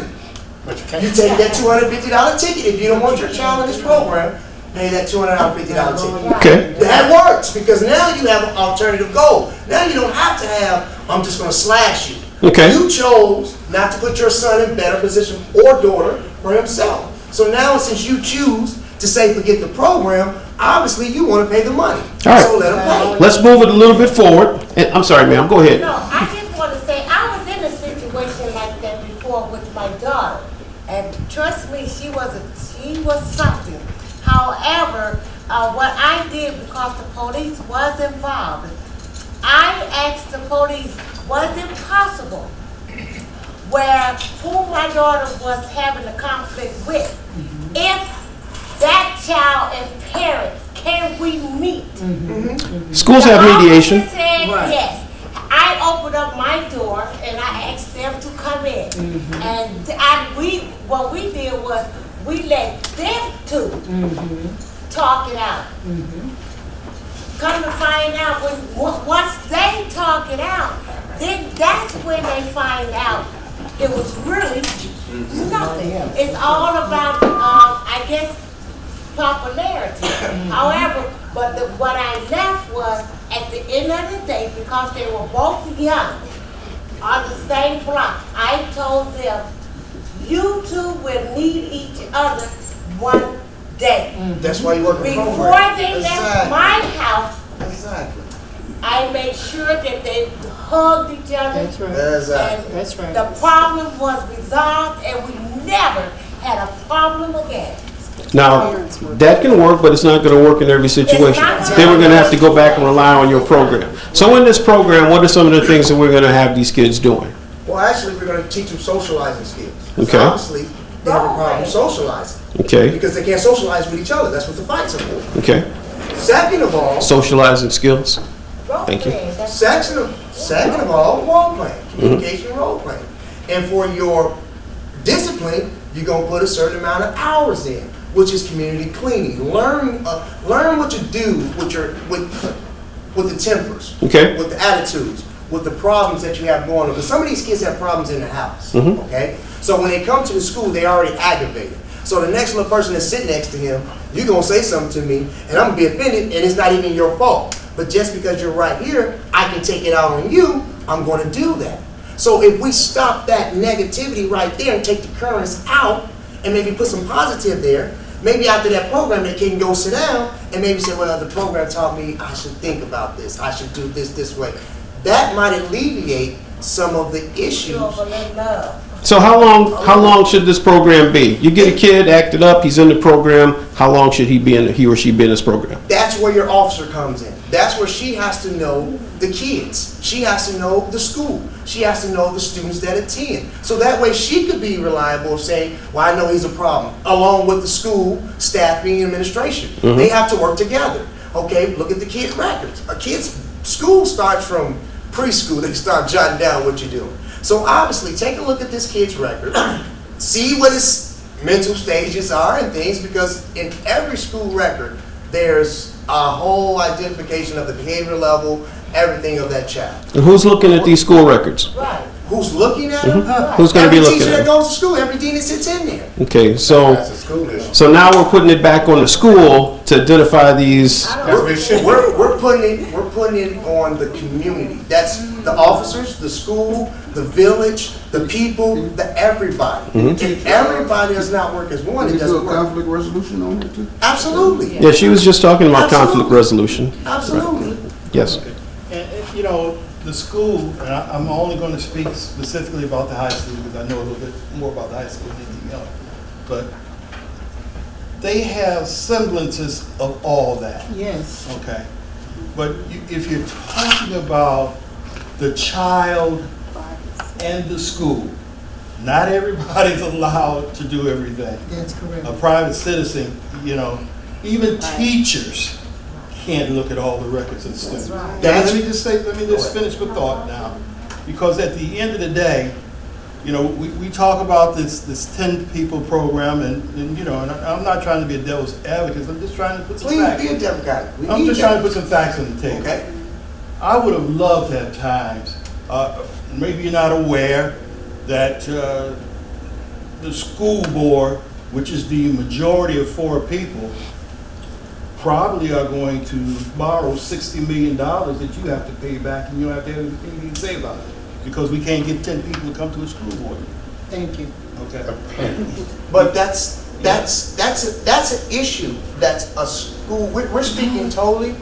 But you can't. You take that $250 ticket. If you don't want your child in this program, pay that $250 ticket. Okay. That works because now you have an alternative goal. Now you don't have to have, I'm just gonna slash you. Okay. You chose not to put your son in better position or daughter for himself. So now since you choose to say forget the program, obviously you wanna pay the money. All right. So let him pay. Let's move it a little bit forward. And, I'm sorry, ma'am. Go ahead. No, I just want to say, I was in a situation like that before with my daughter. And trust me, she was something. However, what I did, because the police was involved, I asked the police, was it possible where who my daughter was having a conflict with, if that child and parent, can we meet? Schools have The mediation. officer said yes. I opened up my door and I asked them to come in. And what we did was we let them two talk it out. Come to find out, once they talk it out, then that's when they find out it was really nothing. It's all about, I guess, popularity. However, but what I left was, at the end of the day, because they were both young, on the same block, I told them, you two will need each other one day. That's why you work the program. Before they left my house, Exactly. I made sure that they hugged each other. That's right. Exactly. And That's right. the problem was resolved and we never had a problem again. Now, that can work, but it's not going to work in every situation. Then we're going to have to go back and rely on your program. So in this program, what are some of the things that we're going to have these kids doing? Well, actually, we're gonna teach them socializing skills. 'Cause Okay. obviously, they have a problem socializing. Okay, Because they can't socialize with each other. That's what the fights are for. okay. Second of all, Socializing skills. Thank you. second of all, role playing, communication role playing. And for your discipline, you're gonna put a certain amount of hours in, which is community cleaning. Learn what to do with the tempers, Okay. with the attitudes, with the problems that you have going on. Because some of these kids have problems in the house, okay? So when they come to the school, they already aggravated. So the next little person that's sitting next to him, you're gonna say something to me, and I'm gonna be offended, and it's not even your fault. But just because you're right here, I can take it out on you, I'm gonna do that. So if we stop that negativity right there and take the currents out, and maybe put some positive there, maybe after that program, they can go sit down and maybe say, well, the program taught me I should think about this, I should do this way. That might alleviate some of the issues. So how long should this program be? You get a kid acted up, he's in the program, how long should he or she be in this program? That's where your officer comes in. That's where she has to know the kids. She has to know the school. She has to know the students that attend. So that way she could be reliable of saying, well, I know he's a problem, along with the school, staffing, and administration. They have to work together. Okay, look at the kids' records. A kid's school starts from preschool. They start jotting down what you're doing. So obviously, take a look at this kid's record, see what his mental stages are and things, because in every school record, there's a whole identification of the behavior level, everything of that child. And who's looking at these school records? Right. Who's looking at them? Who's going to be looking Every teacher at that them? goes to school, every dean that sits in there. Okay, so That's a school issue. so now we're putting it back on the school to identify these. We're putting it on the community. That's the officers, the school, the village, the people, the everybody. If everybody does not work as one, Can it you do doesn't a work. conflict resolution on that too? Absolutely. Yeah, she was just talking about conflict Absolutely. resolution. Absolutely. Yes. And, you know, the school, and I'm only going to speak specifically about the high school because I know a little bit more about the high school than anything else. But they have semblances of all that. Yes. Okay. But if you're talking about the child and the school, not everybody's allowed to do everything. That's correct. A private citizen, you know, even teachers can't look at all the records and students. Now, let me just finish my thought now. Because at the end of the day, you know, we talk about this 10 people program and you know, and I'm not trying to be a devil's advocate, I'm just trying to put some Please facts. be a Democrat. I'm just trying to put some facts on the table. Okay. I would have loved to have times, maybe you're not aware, that the school board, which is the majority of 4 people, probably are going to borrow $60 million that you have to pay back, and you don't have to have anything to say about it, because we can't get 10 people to come to a school board. Thank you. Okay. But that's an issue. That's a school. We're speaking totally.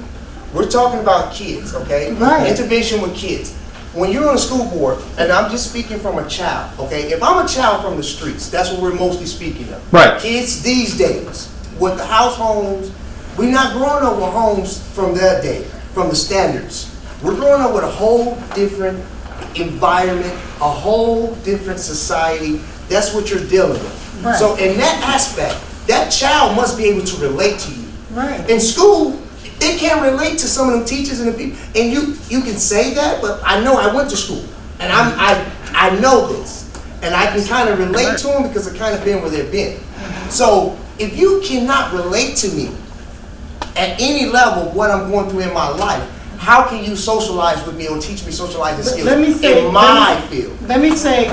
We're talking about kids, okay? Right. Intervention with kids. When you're on a school board, and I'm just speaking from a child, okay? If I'm a child from the streets, that's what we're mostly speaking of. Right. Kids these days, with the house homes, we're not growing up with homes from that day, from the standards. We're growing up with a whole different environment, a whole different society. That's what you're dealing with. Right. So in that aspect, that child must be able to relate to you. Right. In school, it can't relate to some of them teachers and the people. And you can say that, but I know I went to school, and I know this, and I can kind of relate to them because I've kind of been where they've been. So if you cannot relate to me at any level of what I'm going through in my life, how can you socialize with me or teach me socializing skills Let me say, in my field? Let me say,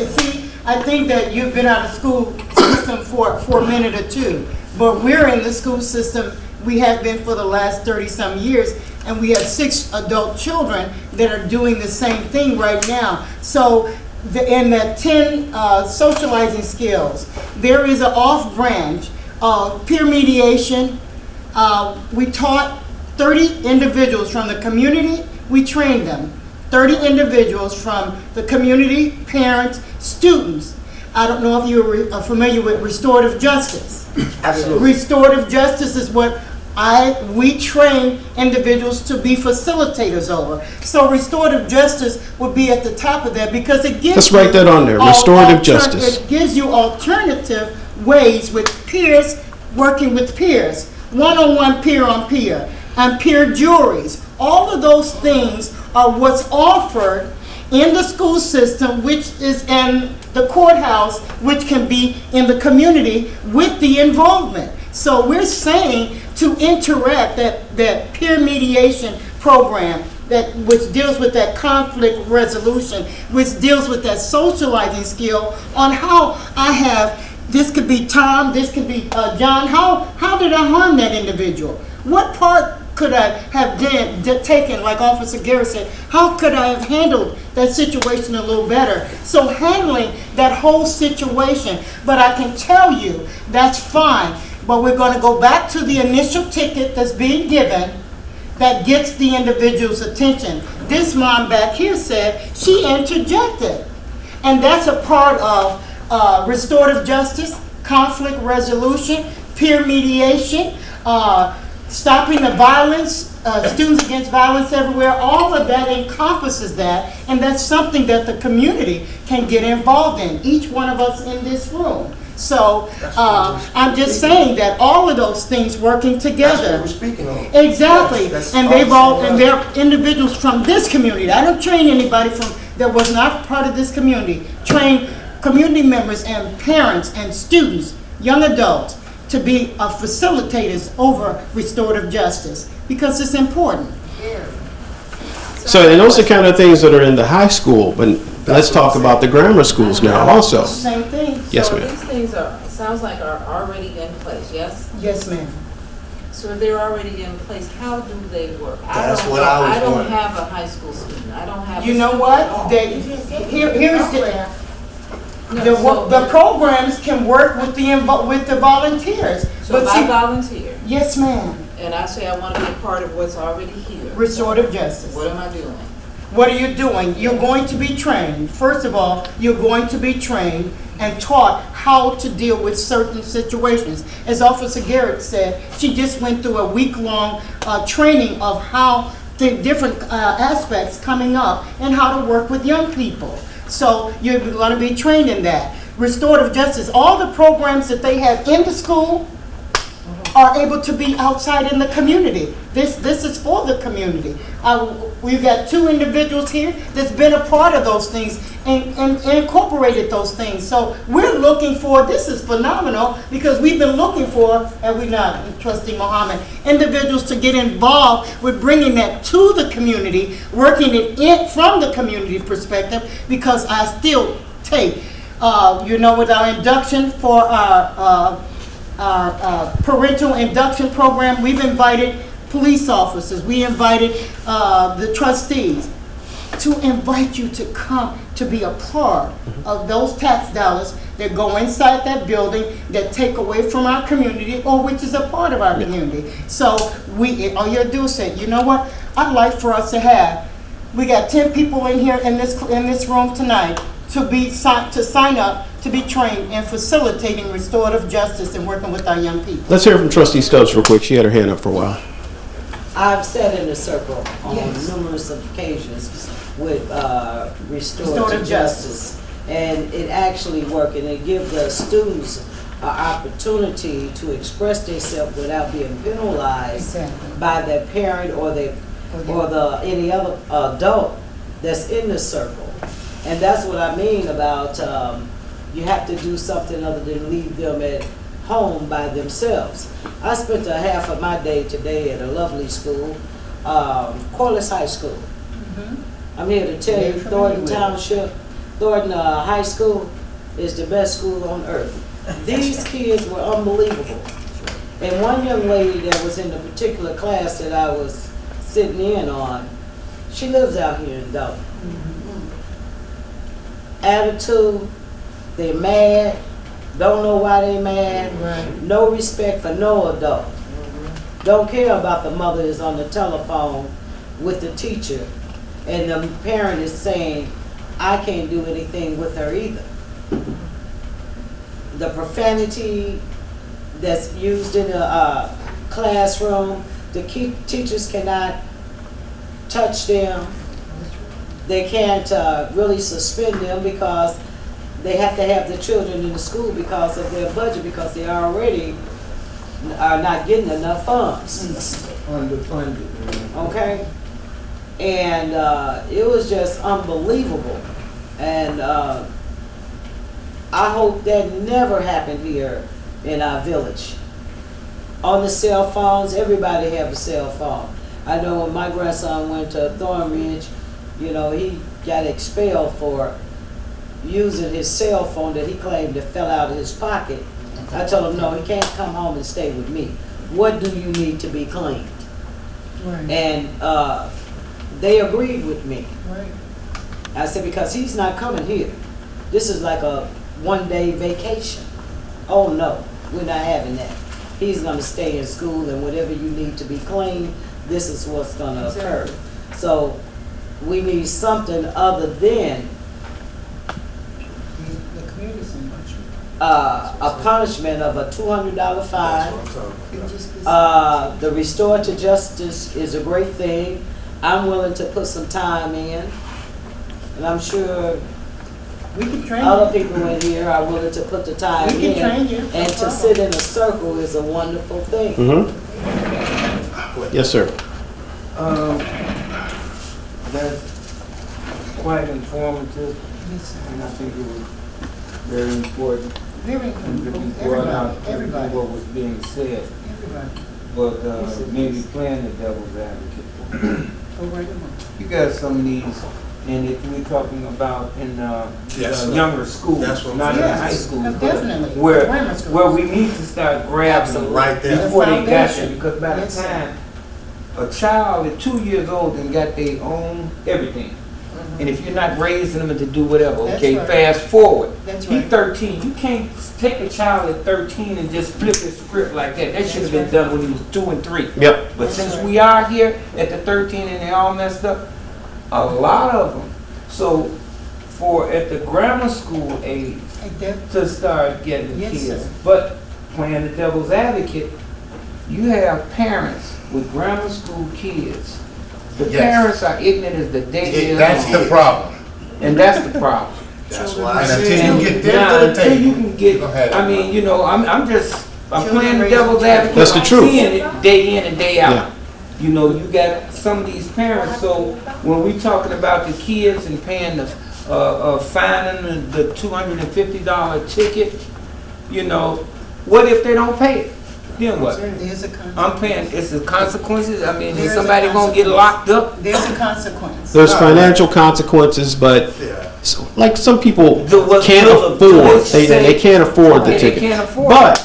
see, I think that you've been out of school system for a minute or two, but we're in the school system, we have been for the last 30-some years, and we have 6 adult children that are doing the same thing right now. So, in that 10 socializing skills, there is an off branch, peer mediation. We taught 30 individuals from the community, we trained them. 30 individuals from the community, parents, students. I don't know if you're familiar with restorative justice. Absolutely. Restorative justice is what we train individuals to be facilitators over. So restorative justice would be at the top of that because it gives Let's write that on there, restorative justice. It gives you alternative ways with peers, working with peers, one-on-one, peer-on-peer, and peer juries. All of those things are what's offered in the school system, which is in the courthouse, which can be in the community with the involvement. So we're saying to interact, that peer mediation program, which deals with that conflict resolution, which deals with that socializing skill on how this could be Tom, this could be John, how did I harm that individual? What part could I have taken, like Officer Garrett said, how could I have handled that situation a little better? So handling that whole situation, but I can tell you, that's fine. But we're going to go back to the initial ticket that's being given, that gets the individual's attention. This mom back here said she interjected. And that's a part of restorative justice, conflict resolution, peer mediation, stopping the violence, Students Against Violence Everywhere. All of that encompasses that, and that's something that the community can get involved in, each one of us in this room. So I'm just saying that all of those things working together. That's what we're speaking on. Exactly, That's and they've all, and right. they're individuals from this community. I don't train anybody from, that was not part of this community. Train community members and parents and students, young adults, to be facilitators over restorative justice, because it's important. So, and those are kind of things that are in the high school, but let's talk about the grammar schools now also. Same thing. Yes, So ma'am. these things are, sounds like are already in place, yes? Yes, ma'am. So if they're already in place, how do they work? That's what I was I don't wondering. have a high school student, I don't have. You a know student what? at all. Here's No, so- the programs can work with the volunteers. So But if I see, volunteer, yes, ma'am. and I say I want to be a part of what's already here, Restorative justice. what am I doing? What are you doing? You're going to be trained. First of all, you're going to be trained and taught how to deal with certain situations. As Officer Garrett said, she just went through a week-long training of how the different aspects coming up and how to work with young people. So you're going to be trained in that. Restorative justice, all the programs that they have in the school are able to be outside in the community. This is for the community. We've got 2 individuals here that's been a part of those things and incorporated those things. So we're looking for, this is phenomenal, because we've been looking for, and we're not, Trustee Mohammed, individuals to get involved with bringing that to the community, working it in from the community perspective, because I still take, with our induction for our parental induction program, we've invited police officers, we invited the trustees to invite you to come to be a part of those tax dollars that go inside that building, that take away from our community, or which is a part of our community. So all you do is say, you know what, I'd like for us to have, we got 10 people in here in this room tonight to sign up to be trained in facilitating restorative justice and working with our young people. Let's hear from Trustee Stubbs real quick. She had her hand up for a while. I've sat in a circle on numerous occasions with restorative justice, and it actually works, and it gives the students an opportunity to express themselves without being penalized by their parent or any other adult that's in the circle. And that's what I mean about you have to do something other than leave them at home by themselves. I spent a half of my day today at a lovely school, Corliss High School. I'm here to tell you, Thornton Township, Thornton High School is the best school on earth. These kids were unbelievable. And one young lady that was in the particular class that I was sitting in on, she lives out here in Dalton. Attitude, they're mad, don't know why they mad, no respect for no adult. Don't care about the mother that's on the telephone with the teacher, and the parent is saying, I can't do anything with her either. The profanity that's used in the classroom, the teachers cannot touch them. They can't really suspend them because they have to have the children in the school because of their budget, because they already are not getting enough funds. Underfunded. Okay? And it was just unbelievable. And I hope that never happened here in our village. On the cell phones, everybody have a cell phone. I know when my grandson went to Thornridge, he got expelled for using his cell phone that he claimed that fell out of his pocket. I told him, no, he can't come home and stay with me. What do you need to be cleaned? And they agreed with me. I said, because he's not coming here. This is like a one-day vacation. Oh no, we're not having that. He's gonna stay in school, and whatever you need to be clean, this is what's gonna occur. So we need something other than The community center. a punishment of a $200 That's fine. what I'm talking about. The restorative justice is a great thing. I'm willing to put some time in, and I'm sure We can train other you. people in here are willing to put the time We can in. train you. And to sit in a circle is a wonderful thing. Yes, sir. That's quite informative, and I think it was very important Very to important. be brought out, Everybody. what was being said. Everybody. But maybe playing the devil's advocate. Go right along. You got some of these, and if we're talking about in Yes, sir. younger schools, That's what I'm not in saying. high school, No, definitely. where Grammar schools. where we need to start grabbing them Right there. before they got there, Foundation. because by the Yes, sir. time a child at 2 years old and got their own everything, and if you're not raising them to do whatever, That's okay, right. fast forward. That's He's right. 13. You can't take a child at 13 and just flip his script like that. That should have been done when he was 2 and 3. Yep. But That's since right. we are here at the 13 and they all messed up, a lot of them. So for at the grammar school age And that- to start getting Yes, kids, sir. but playing the devil's advocate, you have parents with grammar school kids. The Yes. parents are ignorant as the day is That's long. the problem. And that's the problem. That's why I And said. until you get them Now, to the until you table, can get, go ahead. I mean, you know, I'm Children playing the raising devil's children. advocate. That's the I'm truth. seeing it day in and day Yeah. out. You know, you got some of these parents, so when we talking about the kids and paying the, fining the $250 ticket, you know, what if they don't pay it? Then what? There's a consequence. I'm paying, it's the consequences, I mean, is There's a somebody gonna get consequence. locked up? There's a consequence. There's financial consequences, but Yeah. like some people What can't will afford, say- they can't afford the They ticket. can't afford But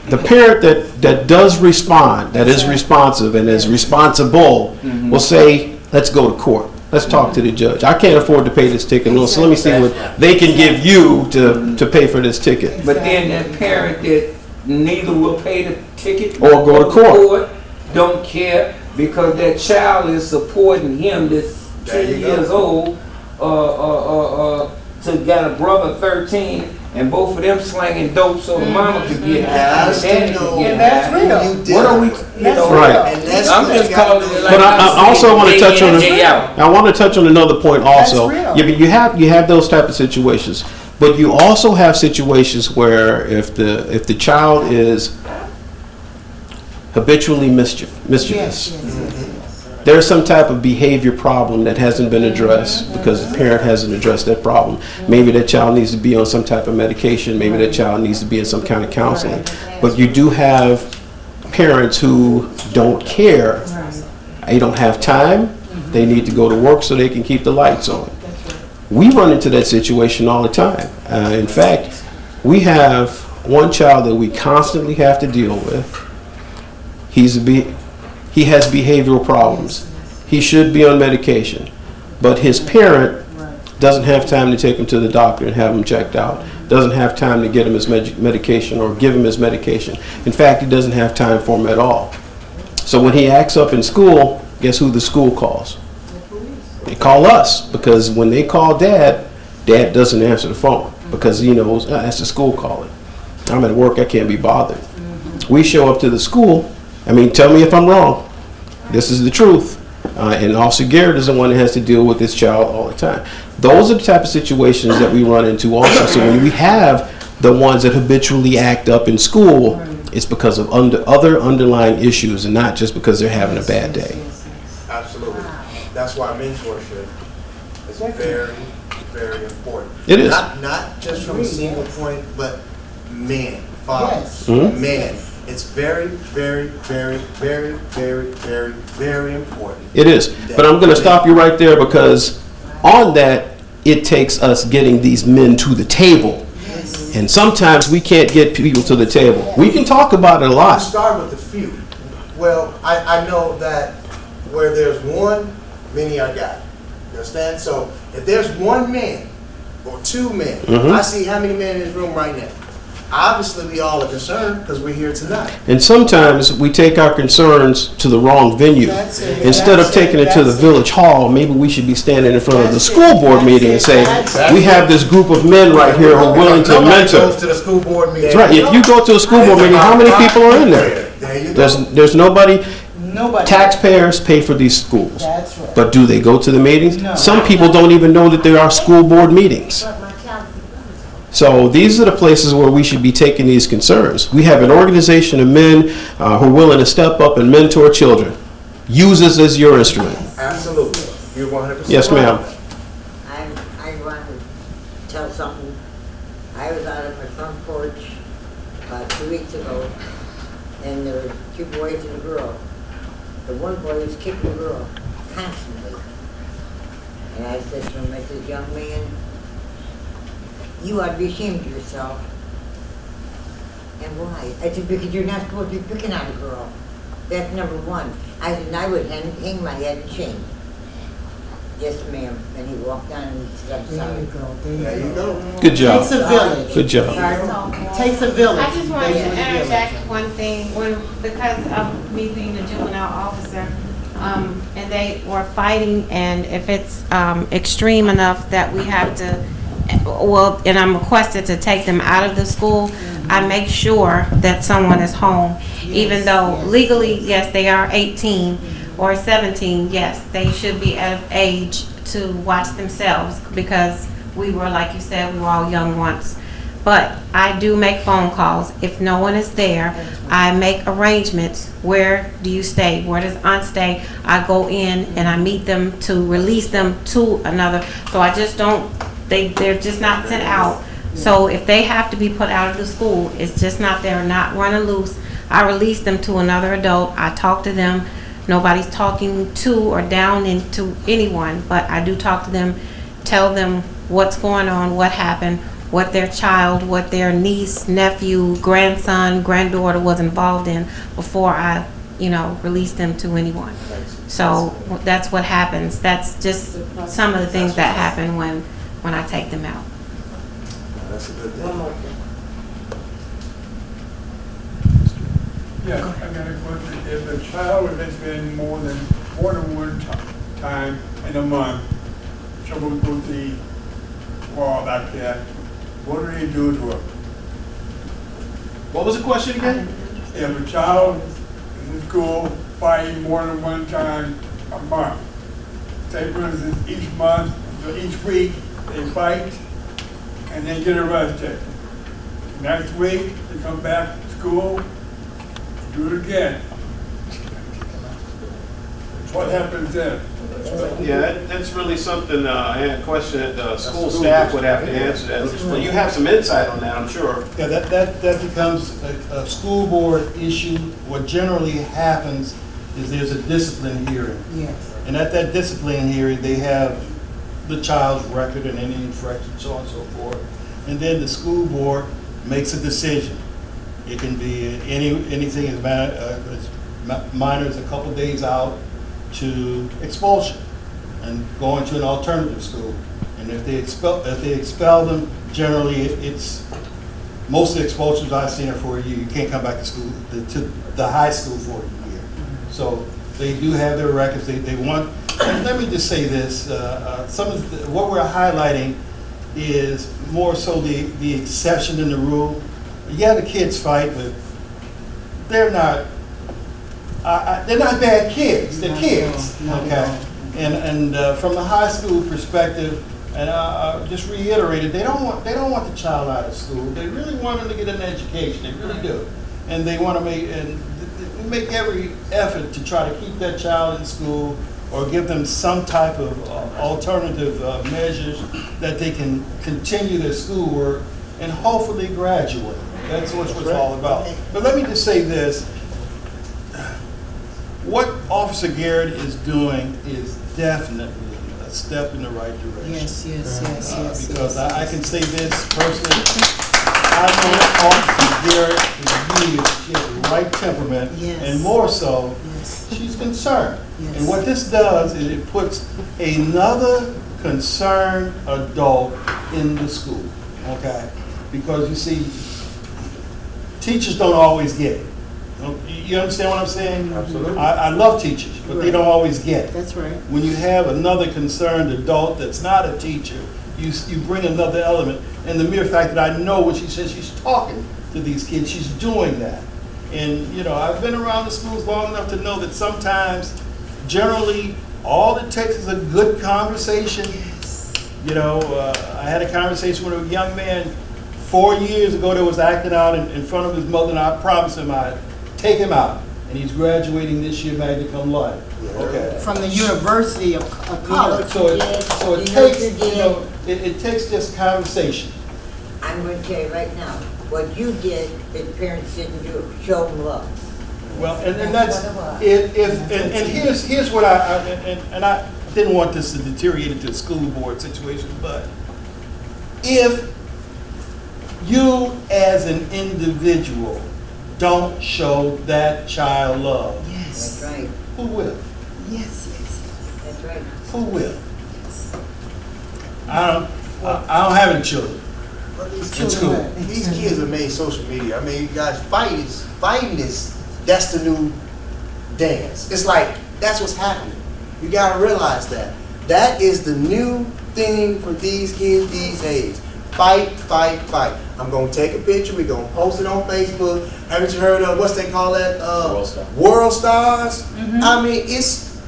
the parent that does respond, that is responsive and is responsible, will say, let's go to court. Let's talk to the judge. I can't afford to pay this ticket, so let me see what they can give you to pay for this ticket. But then that parent that neither will pay the ticket Or go to court. don't care because that child is supporting him that's There 10 you go. years old, to got a brother 13 and both of them slanging dope so the mama could get high and Guys, the daddy you know, could get And that's high. real. You What are we, did. you know, Right. And that's I'm what just you gotta calling do. it like But I'm I also saying, want to day touch in on and day out. I want to touch on another point also. real. You have those type of situations, but you also have situations where if the child is habitually mischievous, Yes, yes, yes. there's some type of behavior problem that hasn't been addressed because the parent hasn't addressed that problem. Maybe that child needs to be on some type of medication. Maybe that child needs to be in some kind of counseling. But you do have parents who don't care. They don't have time. They need to go to work so they can keep the lights on. We run into that situation all the time. In fact, we have one child that we constantly have to deal with. He has behavioral problems. He should be on medication, but his parent doesn't have time to take him to the doctor and have him checked out. Doesn't have time to get him his medication or give him his medication. In fact, he doesn't have time for him at all. So when he acts up in school, guess who the school calls? They call us, because when they call dad doesn't answer the phone because he knows that's the school calling. I'm at work, I can't be bothered. We show up to the school. I mean, tell me if I'm wrong. This is the truth. And Officer Garrett is the one that has to deal with this child all the time. Those are the type of situations that we run into also. So when we have the ones that habitually act up in school, it's because of other underlying issues and not just because they're having a bad day. Absolutely. That's why mentorship is very, very important. It is. Not just from a single point, but men, fathers, Yes. Mhm. men. It's very, very, very, very, very, very, very important. It is. But I'm going to stop you right there because on that, it takes us getting these men to the table. And sometimes we can't get people to the table. We can talk about it a You lot. start with the few. Well, I know that where there's one, many are God. You understand? So if there's one man or two men, Mhm. I see how many men in this room right now. obviously we all are concerned because we're here tonight. And sometimes we take our concerns to the wrong venue. That's it. Instead of That's taking it to the That's village hall, maybe we should be standing in front of the That's school board That's meeting and saying, That's we have this group of men right here who are willing to Nobody mentor. goes to the school board meeting. That's right. If you go to a school board meeting, how many people are in there? There you go. There's nobody. Nobody. Taxpayers pay for these schools. That's right. But do they go to the meetings? No. Some people don't even know that there are school board meetings. So these are the places where we should be taking these concerns. We have an organization of men who are willing to step up and mentor children. Use this as your instrument. Absolutely. You're 100%. Yes, ma'am. I want to tell something. I was out on my front porch about 2 weeks ago, and there were 2 boys and a girl. The one boy was kicking the girl constantly. And I said to him, I said, young man, you ought to be ashamed of yourself. And why? I said, because you're not supposed to be picking on a girl. That's number one. I said, and I would hang my head in shame. Yes, ma'am. And he walked down and he said, I'm There sorry. you go. There you go. Good job. Takes a village. Good job. Takes a village. I just wanted Takes to a village. interject one thing, because of me being a juvenile officer, and they were fighting, and if it's extreme enough that we have to, well, and I'm requested to take them out of the school, I make sure that someone is home, even though legally, yes, they are 18 or 17, yes, they should be of age to watch themselves, because we were, like you said, we were all young once. But I do make phone calls. If no one is there, I make arrangements. Where do you stay? Where does aunt stay? I go in and I meet them to release them to another. So I just don't, they're just not sent out. So if they have to be put out of the school, it's just not, they're not running loose. I release them to another adult. I talk to them. Nobody's talking to or down into anyone, but I do talk to them, tell them what's going on, what happened, what their child, what their niece, nephew, grandson, granddaughter was involved in before I, release them to anyone. So that's what happens. That's just some of the things that happen when I take them out. That's a good thing. One more thing. Yeah, I got a question. If a child has been more than one time in a month, trouble with the wall like that, what do they do to it? What was the question again? If a child is in school fighting more than one time a month, say for instance, each month or each week they fight and they get arrested. Next week they come back to school, do it again. What happens then? Yeah, that's really something, a question that the school staff would have to answer. Well, you have some insight on that, I'm sure. Yeah, that becomes a school board issue. What generally happens is there's a discipline hearing. Yes. And at that discipline hearing, they have the child's record and any infraction, so on and so forth. And then the school board makes a decision. It can be anything as minor as a couple days out to expulsion and going to an alternative school. And if they expel them, generally it's most of the expulsions I've seen are for a year. You can't come back to school to the high school for a year. So they do have their records. They want. And let me just say this: some of what we're highlighting is more so the exception in the rule. Yeah, the kids fight, but they're not bad kids. They're kids, okay? And from the high school perspective, and I just reiterated, they don't want the child out of school. They really want them to get an education. They really do, and they want to make every effort to try to keep that child in school or give them some type of alternative measures that they can continue their schoolwork and hopefully graduate. That's what it's all about. But let me just say this. What Officer Garrett is doing is definitely a step in the right direction. Yes. Because I can say this personally. I know Officer Garrett is really, she has the right temperament, and more so, she's concerned. Yes. And what this does is it puts another concerned adult in the school, okay? Because you see, teachers don't always get it. You understand what I'm saying? Absolutely. I love teachers, but they don't always get it. That's right. When you have another concerned adult that's not a teacher, you bring another element. And the mere fact that I know what she says, she's talking to these kids, she's doing that. And, you know, I've been around the schools long enough to know that sometimes, generally, all it takes is a good conversation. You know, I had a conversation with a young man 4 years ago that was acting out in front of his mother, and I promised him I'd take him out. And he's graduating this year, magna cum laude. Okay. From the University of College. So it takes, it takes just conversation. I'm going to tell you right now, what you did, the parents didn't do, show them love. Well, and that's, here's what I didn't want this to deteriorate into a school board situation, but if you as an individual don't show that child love, Yes. That's right, who will? Yes, that's right. Who will? I don't have any children. But these In school. children, these kids have made social media. I mean, you guys, fighting is, that's the new dance. It's like, that's what's happening. You gotta realize that. That is the new thing for these kids these days. Fight, fight, fight. I'm gonna take a picture, we're gonna post it on Facebook. Haven't you heard of, what's they call that? World Stars. I mean, it's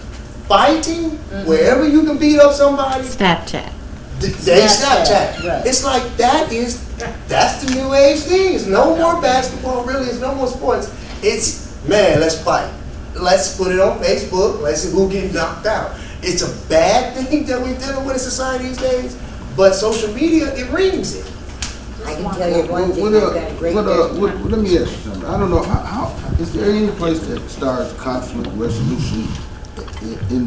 fighting wherever you can beat up somebody. Snapchat. They Snapchat. Right. It's like that's the new age thing. It's no more basketball, really. It's no more sports. It's, man, let's fight. Let's put it on Facebook. Let's see who gets knocked out. It's a bad thing that we're dealing with in society these days, but social media, it rings it. I can tell you one thing, I've got a great business. Let me ask you something. I don't know, how is there any place that starts conflict resolution in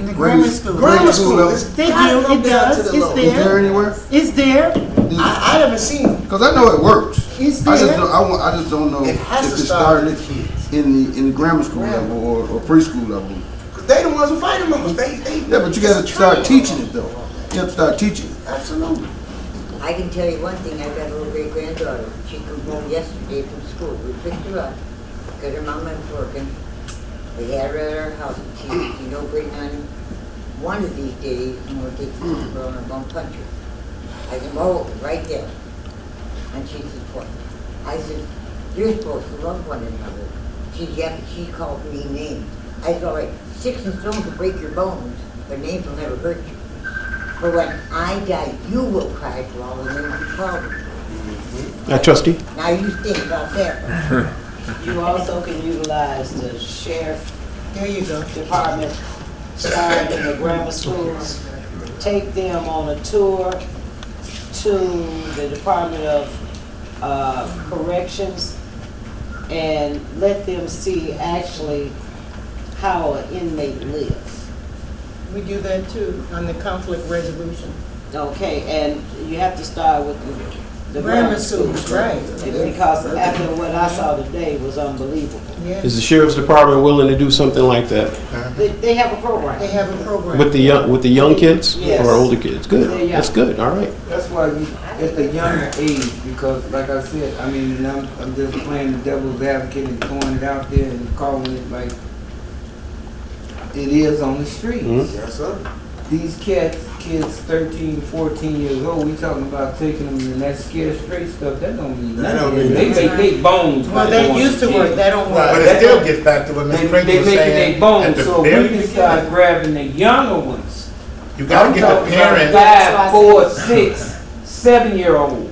the grammar school. Grammar school. level? They Gotta do, come it down to does, the it's low. Is there there, anywhere? it's there, I haven't seen it. Because I know it works. it's I just there. don't, I just don't know It if has it to start started with the kids. in the grammar school level or preschool level. They the ones who fight the most. They Yeah, but you got to start teaching it though. You have to start teaching it. Absolutely. I can tell you one thing, I've got a little great granddaughter. She came home yesterday from school. We picked her up because her mama was working. We had her at our house. She grade 9. One of these days, I'm going to take this girl and I'm going to punch her. I said, oh, right there. And she said, what? I said, you're supposed to love one another. She said, yeah, but she called me names. I said, all right, 6 and stones will break your bones, but names will never hurt you. For when I die, you will cry for all the names you called me. Trustee? Now you think about that. You also can utilize the sheriff There you go. department, starting in the grammar schools. Take them on a tour to the Department of Corrections and let them see actually how an inmate lives. We do that too, on the conflict resolution. Okay, and you have to start with the Grammar schools, right. Because after what I saw today was unbelievable. Yes, Is the sheriff's department willing to do something like that They have a program. they have a program. with the young kids Yes. or older kids? Good. Yeah, yeah. That's good. All right. That's why you, at the younger age, because like I said, I mean, and I'm just playing the devil's advocate and throwing it out there and calling it like it is on the streets. Yes, sir. These kids 13, 14 years old, we talking about taking them and that scare straight stuff, that don't mean That nothing. don't mean They nothing. make their bones. Well, by that going used to work, jail. that don't Right. work. But it still gets back to what Ms. They Pringle was making saying. their bones, at the so we very can beginning. start grabbing the younger ones. You gotta I'm get the talking about parents. 5, 4, 6, 7-year-olds.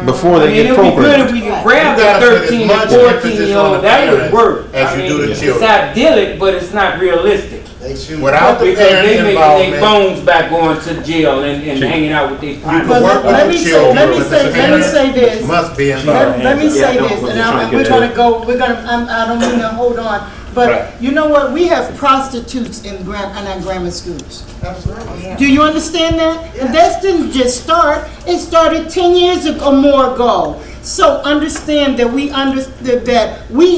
Before I they mean, get it'd be good if programmed. we could grab You gotta the put as 13 and much 14 emphasis year on old, the that would parents work. as I you mean, do the it's children. idyllic, but it's not realistic. They shoot. Without the Because they parents' making their involvement, bones back going to jail and hanging out with their you partners. can But work with let the me say- children, let me but say- the let me parents say this. must be involved. Let me say Yeah, this, don't- and trying to we're get gonna to it. go, I don't mean to hold on, Right. but you know what, we have prostitutes in our grammar schools. Absolutely. Do you understand that? And that didn't just start, it started 10 years or more ago. So understand that we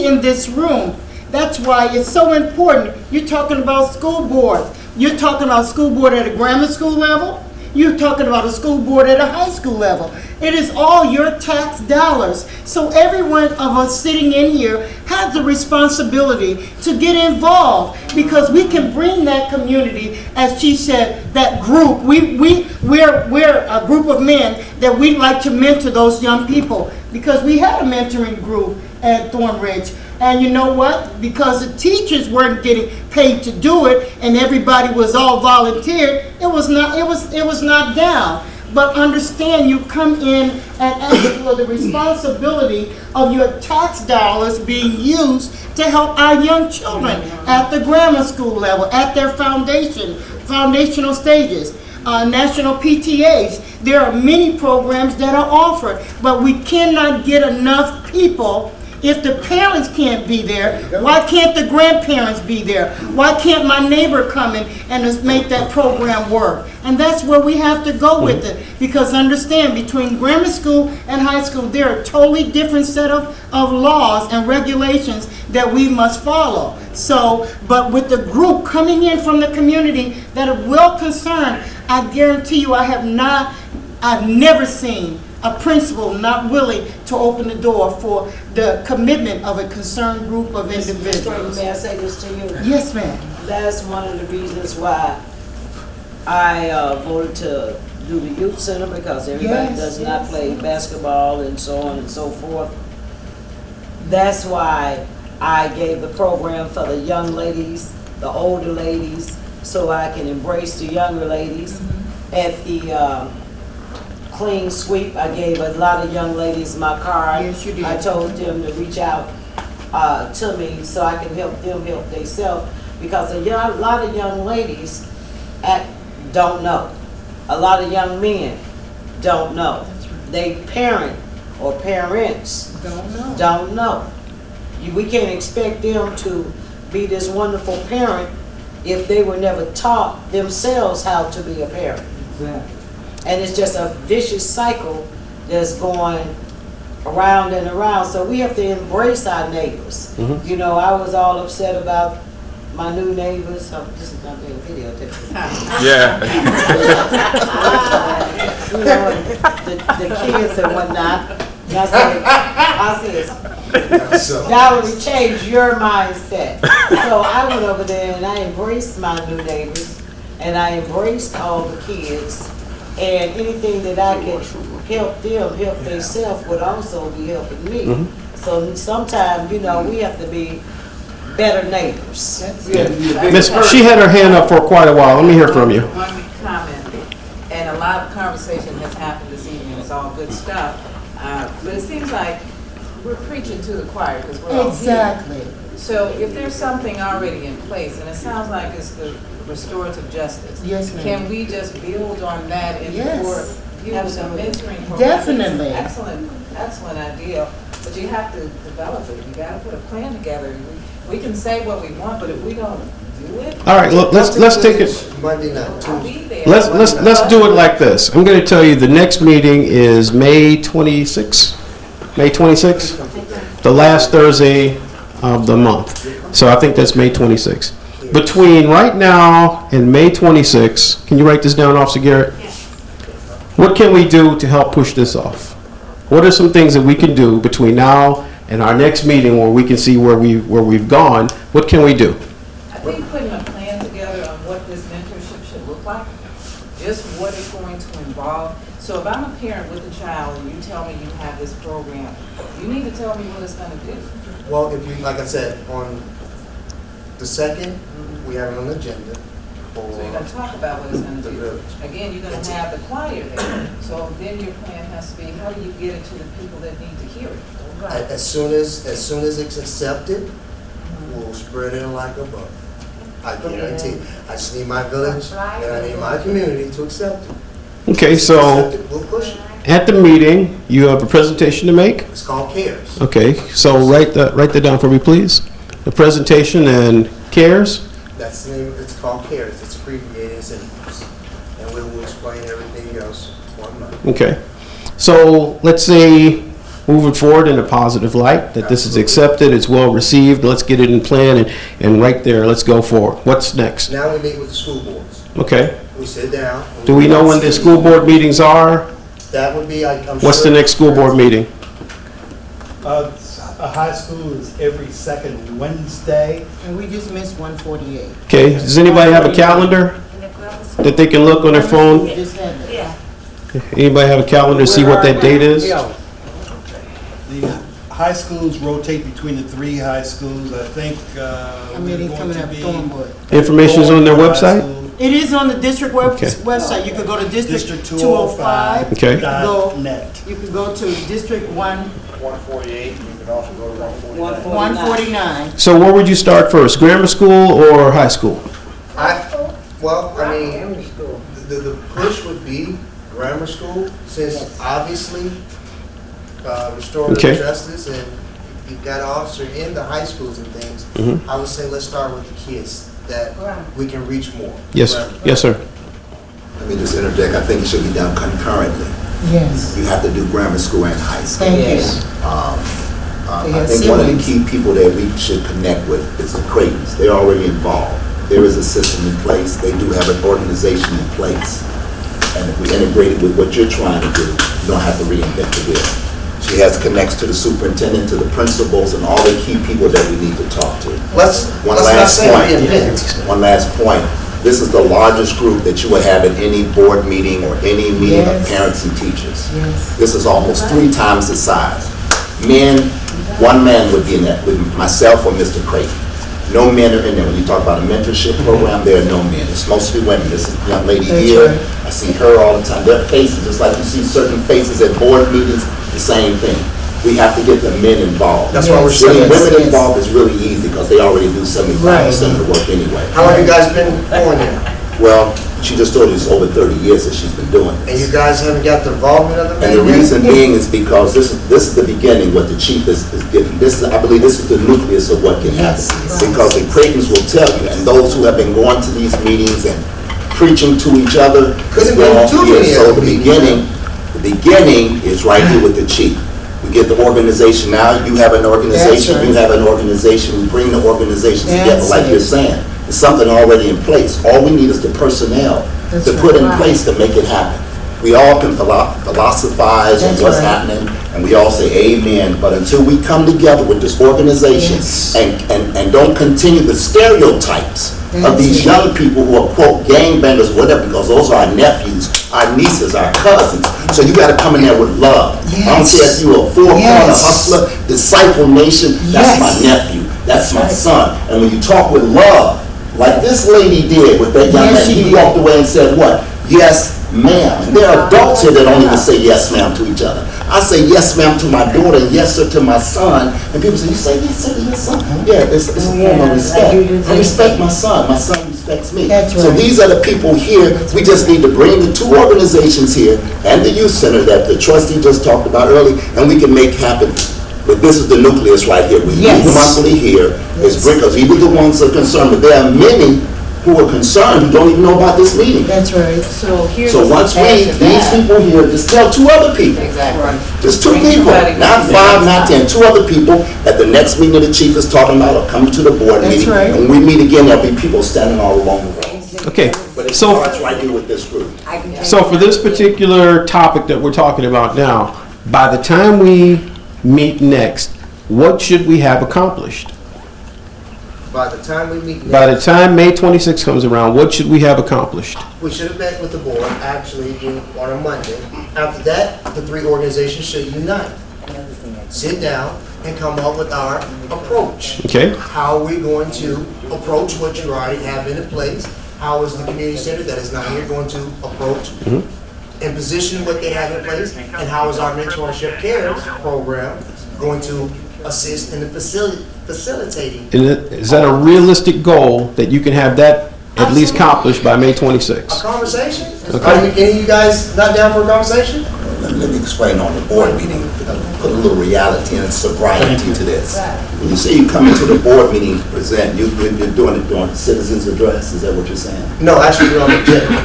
in this room, that's why it's so important. You're talking about school board. You're talking about school board at a grammar school level. You're talking about a school board at a high school level. It is all your tax dollars. So every one of us sitting in here has the responsibility to get involved, because we can bring that community, as she said, that group. We're a group of men that we'd like to mentor those young people, because we had a mentoring group at Thornridge. And you know what? Because the teachers weren't getting paid to do it, and everybody was all volunteered, it was not down. But understand, you come in and ask for the responsibility of your tax dollars being used to help our young children at the grammar school level, at their foundational stages. National PTAs. There are many programs that are offered, but we cannot get enough people. If the parents can't be there, why can't the grandparents be there? Why can't my neighbor come in and just make that program work? And that's where we have to go with it. Because understand, between grammar school and high school, there are totally different set of laws and regulations that we must follow. So, but with the group coming in from the community that are well concerned, I guarantee you I've never seen a principal not willing to open the door for the commitment of a concerned group of individuals. May I say this to you? Yes, ma'am. That's one of the reasons why I voted to do the youth center, because everybody does not play basketball and so on and so forth. That's why I gave the program for the young ladies, the older ladies, so I can embrace the younger ladies. At the clean sweep, I gave a lot of young ladies my card. Yes, you did. I told them to reach out to me so I can help them help themselves, because a lot of young ladies don't know. A lot of young men don't know. They parent or parents don't know. We can't expect them to be this wonderful parent if they were never taught themselves how to be a parent. Exactly. And it's just a vicious cycle that's going around and around. So we have to embrace our neighbors. You know, I was all upset about my new neighbors. Oh, this is not being videotaped. Yeah. You know, the kids and whatnot. And I said, Valerie, change your mindset. So I went over there and I embraced my new neighbors, and I embraced all the kids. And anything that I could help them help themselves would also be helping me. So sometimes, you know, we have to be better neighbors. Miss, she had her hand up for quite a while. Let me hear from you. One comment, and a lot of conversation has happened this evening. It's all good stuff. But it seems like we're preaching to the choir, because we're all Exactly. here. So if there's something already in place, and it sounds like it's the restorative justice. Yes, ma'am. Can we just build on that and Yes. for you as a mentoring program? Definitely. Excellent idea. But you have to develop it. You got to put a plan together. We can say what we want, but if we don't do it, All right, look, let's take it. Monday night, I'll Tuesday. be there. Let's do it like this. I'm going to tell you the next meeting is May 26th. May 26th, the last Thursday of the month. So I think that's May 26th. Between right now and May 26th, can you write this down, Officer Garrett? What can we do to help push this off? What are some things that we can do between now and our next meeting where we can see where we've gone? What can we do? I think putting a plan together on what this mentorship should look like, just what it's going to involve. So if I'm a parent with a child and you tell me you have this program, you need to tell me what it's going to do. Well, if you, like I said, on the 2nd, we have it on the agenda for So you're going to talk about what it's going to the do. village. Again, you're going to have the choir there. So then your plan has to be, how do you get it to the people that need to hear it? As soon as it's accepted, we'll spread it like a bug. I guarantee. I just need my village and I need my community to accept it. Okay, so Accept it, we'll push it. at the meeting, you have a presentation to make? It's called CARES. Okay, so write that down for me, please. The presentation and CARES. That's the name. It's called CARES. It's abbreviated. It's in and we will explain everything else one month. Okay, so let's say moving forward in a positive light, that this is accepted, it's well received, let's get it in plan and right there, let's go forward. What's next? Now we meet with the school boards. Okay, we sit down. Do we know when the school board meetings are? That would be, I'm sure. What's the next school board meeting? A high school is every second Wednesday. And we just missed 148. Okay, does anybody have a calendar that they can look on their phone? We just had that. Yeah. Anybody have a calendar, see what that date is? The high schools rotate between the 3 high schools. I think A meeting coming up, Thornwood. Information's on their website? It is on the district Okay. website. You could go to District District 205. Okay. You could go- .net. You could go to District 148, you can also go to 149. 149. So where would you start first, grammar school or high school? Well, I mean, Primary school. the push would be grammar school, since obviously, Okay. restorative justice, and you've got officer in the high schools and things. Mhm. I would say let's start with the kids, that we can reach more. Yes, Grammar. yes, sir. Let me just interject, I think it should be done concurrently. Yes. You have to do grammar school and high school. Thank you. They I have think one of the siblings. key people that we should connect with is the Creightons. They're already involved. There is a system in place. They do have an organization in place. And if we integrate it with what you're trying to do, you don't have to reinvent the wheel. She has connects to the superintendent, to the principals, and all the key people that we need to talk to. Let's not say reinvent. One last point. This is the largest group that you would have at any board meeting or any meeting of Yes. parents and teachers. Yes. This is almost 3 times the size. Men, one man would be in that, with myself or Mr. Creighton. No men are in there. When you talk about a mentorship program, there are no men. It's mostly women. This is a young lady That's here. right. I see her all the time. Their faces, just like you see certain faces at board meetings, the same thing. We have to get the men involved. That's why we're Getting saying women yes. involved is really easy because they already do 75% of the work anyway. How long have you guys been going there? Well, she just told you it's over 30 years that she's been doing And you this. guys haven't got the involvement of the men? And the yet? reason being is because this is the beginning, what the chief is giving. I believe this is the nucleus of what can happen. Because the Creightons will tell you, and those who have been going to these meetings and preaching to each other. Couldn't be too many So of the them. beginning is right here with the chief. We get the organization now, you have an organization, That's you right. have an organization, we bring the organizations together That's like it. you're saying. It's something already in place. All we need is the personnel That's to right. put in place to make it happen. We all can philosophize on That's what's right. happening, and we all say amen, but until we come together with this organization Yes. and don't continue the stereotypes of That's these it. young people who are quote gangbangers, whatever, because those are our nephews, our nieces, our cousins. So you gotta come in there with love. I don't Yes. care if you're a four-corner Yes. hustler, disciple nation, that's my Yes. nephew, that's my right. son. And when you talk with love, like this lady did with that young Yes, man, she he did. walked away and said what? Yes, ma'am. And there are adults here that don't even say yes, ma'am to each other. I say yes, ma'am to my daughter and yes, sir to my son. And people say, you say yes, sir to your son? Yeah, it's a form Yes, of I respect. do the I same respect thing. my son respects me. That's So right. these are the people here. We just need to bring the 2 organizations here and the youth center that the trustee just talked about earlier, and we can make happen. But this is the nucleus right here. We Yes. meet monthly here. It's because either the ones are concerned, but there are many who are concerned who don't even know about this meeting. That's right. So here's. So once we, these people here, just tell 2 other people. Exactly. Just 2 Bring people, somebody not with 5, you. not 10, 2 other people at the next meeting the chief is talking about or coming to the board That's meeting. right. And when we meet again, there'll be people standing all along the road. Okay, But it so, starts right here with this group. I can tell so you for this one thing. particular topic that we're talking about now, by the time we meet next, what should we have accomplished? By the time we meet By the next, time May 26 comes around, what should we have accomplished? we should have met with the board, actually, on a Monday. After that, the 3 organizations should unite. Sit down and come up with our approach. Okay? How are we going to approach what you already have in place? How is the community center that is not here going to approach and position what they have in place? And how is our mentorship cares program going to assist in the facilitating? And is that a realistic goal that you can have that at least accomplished by May A 26? conversation? Okay. Are any of you guys not down for a conversation? Let me explain on the board meeting, put a little reality and sobriety to this. When you say you come into the board meeting to present, you're doing it during citizens address, is that what you're saying? No, actually, we're on the agenda.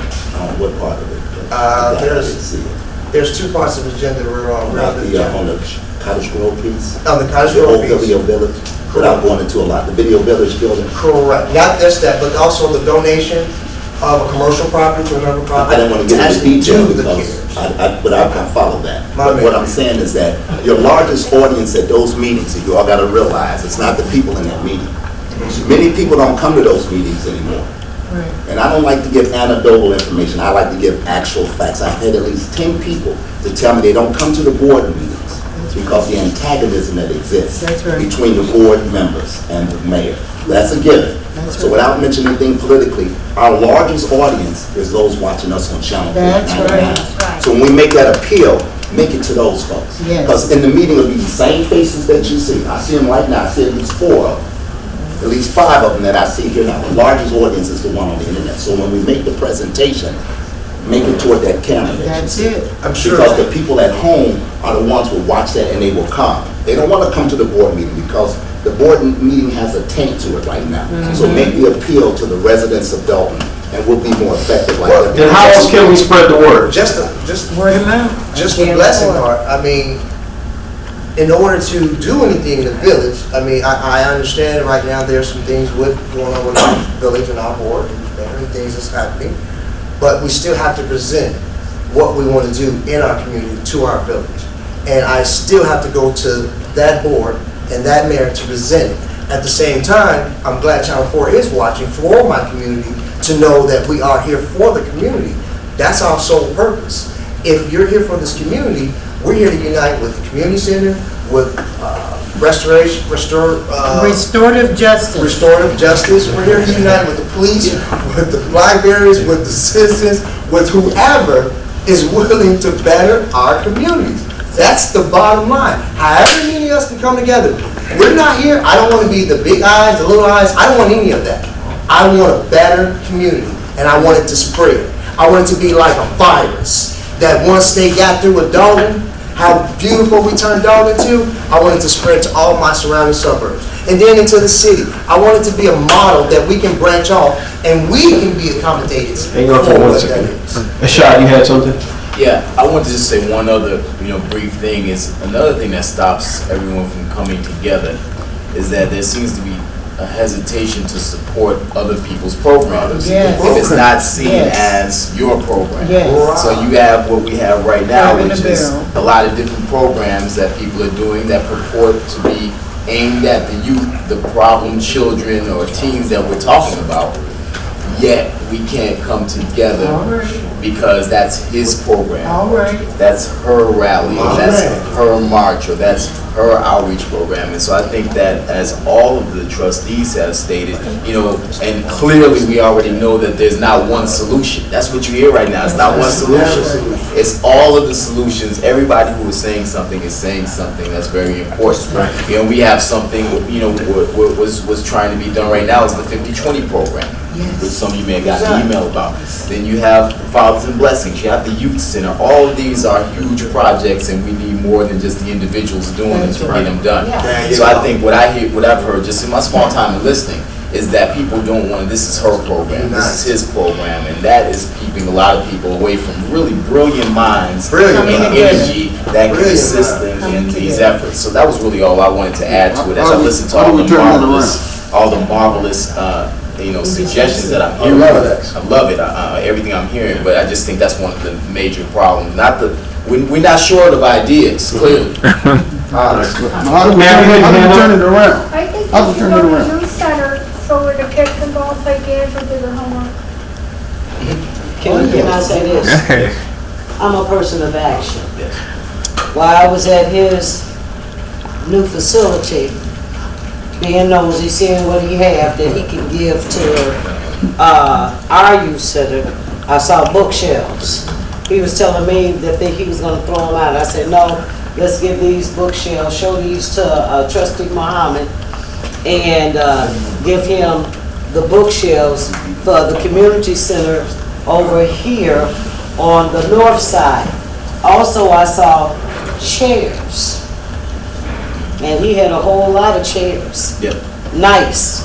What part of it? There's- I didn't see it. There's 2 parts of the agenda we're on. We're Not on the the, agenda. on the Cottage Grove piece? On the Cottage The Grove old piece. Video Village, without going into a lot, the Video Village building? Correct. Not just that, but also the donation of a commercial property to another I property. didn't want to get into actually detail do the because, care. but I follow that. My But what man. I'm saying is that your largest audience at those meetings, you all gotta realize, it's not the people in that meeting. Many people don't come to those meetings anymore. And I don't like to give anecdotal information, I like to give actual facts. I've had at least 10 people to tell me they don't come to the board meetings because the antagonism that exists That's right. between the board members and the mayor. That's a given. That's So without mentioning anything politically, our largest audience is those watching us on Channel 4. That's right. So when we make that appeal, make it to those folks. Yes. Because in the meeting will be the same faces that you see. I see them right now, I see at least 4 of them. At least 5 of them that I see here now. The largest audience is the one on the internet. So when we make the presentation, make it toward that camera. that you That's see. it. I'm sure. Because the people at home are the ones who will watch that and they will come. They don't want to come to the board meeting because the board meeting has a taint to it right now. So make the appeal to the residents of Dalton and we'll be more effective like that. Then how else can we spread the word? Just Word of mouth. just the blessing part, I mean, in order to do anything in the village, I mean, I understand right now there's some things going on with our village and our board and things that's happening, but we still have to present what we want to do in our community to our village. And I still have to go to that board and that mayor to present it. At the same time, I'm glad Channel 4 is watching for my community to know that we are here for the community. That's our sole purpose. If you're here for this community, we're here to unite with the community center, with Restorative justice. restorative justice. We're here to unite with the police, with the libraries, with the citizens, with whoever is willing to better our communities. That's the bottom line. However many of us can come together. We're not here, I don't want to be the big eyes, the little eyes, I don't want any of that. I want a better community, and I want it to spread. I want it to be like a virus, that once they got through with Dalton, how beautiful we turned Dalton into, I want it to spread to all my surrounding suburbs. And then into the city. I want it to be a model that we can branch off, and we can be accommodated Hang on for for 1 what that second. is. Ashad, you had something? Yeah, I want to just say one other, brief thing is another thing that stops everyone from coming together is that there seems to be a hesitation to support other people's programs. Yes. If it's not seen Yes. as your program. Yes. So you have what we have right now, Right in which the is barrel. a lot of different programs that people are doing that purport to be aimed at the youth, the problem children or teens that we're talking about. Yet we can't come together All right. because that's his program. All right. That's her rally, or that's her march, or that's her outreach program. And so I think that as all of the trustees have stated, and clearly we already know that there's not one solution. That's what you hear right now. It's not one solution. It's all of the solutions. Everybody who is saying something that's very important. We have something, what was trying to be done right now is the 50-20 program, which some of you may have got an email about. Then you have Fathers and Blessings, you have the Youth Center. All of these are huge projects, and we need more than just the individuals doing them to get them done. So I think what I've heard just in my small time of listening is that people don't want, this is her program, this is his program, and that is keeping a lot of people away from really brilliant minds and energy that can assist them in these efforts. So that was really all I wanted to add to it as I listened to all the marvelous suggestions that I'm hearing. I love it, everything I'm hearing, but I just think that's one of the major problems. We're not short of ideas, clearly. How do we turn it around? I think How you to should turn it go to around? youth center so where the kids can go and play games or do their homework. Can I say this? I'm a person of action. While I was at his new facility, being nosy, seeing what he have that he can give to our youth center, I saw bookshelves. He was telling me that he was gonna throw them out. I said, no, let's give these bookshelves, show these to Trustee Muhammad, and give him the bookshelves for the community center over here on the north side. Also, I saw chairs. And he had a whole lot of chairs. Yep. Nice.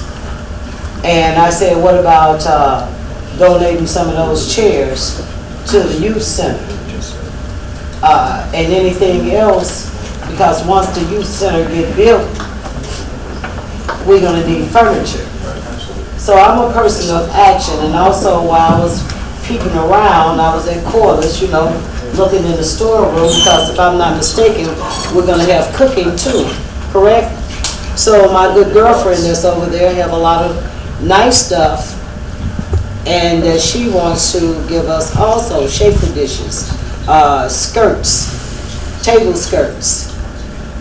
And I said, what about donating some of those chairs to the youth center? And anything else, because once the youth center get built, we're gonna need furniture. So I'm a person of action, and also while I was peeping around, I was at Corliss, looking in the storeroom, because if I'm not mistaken, we're gonna have cooking too, correct? So my good girlfriend that's over there have a lot of nice stuff, and that she wants to give us also shaper dishes, skirts, table skirts,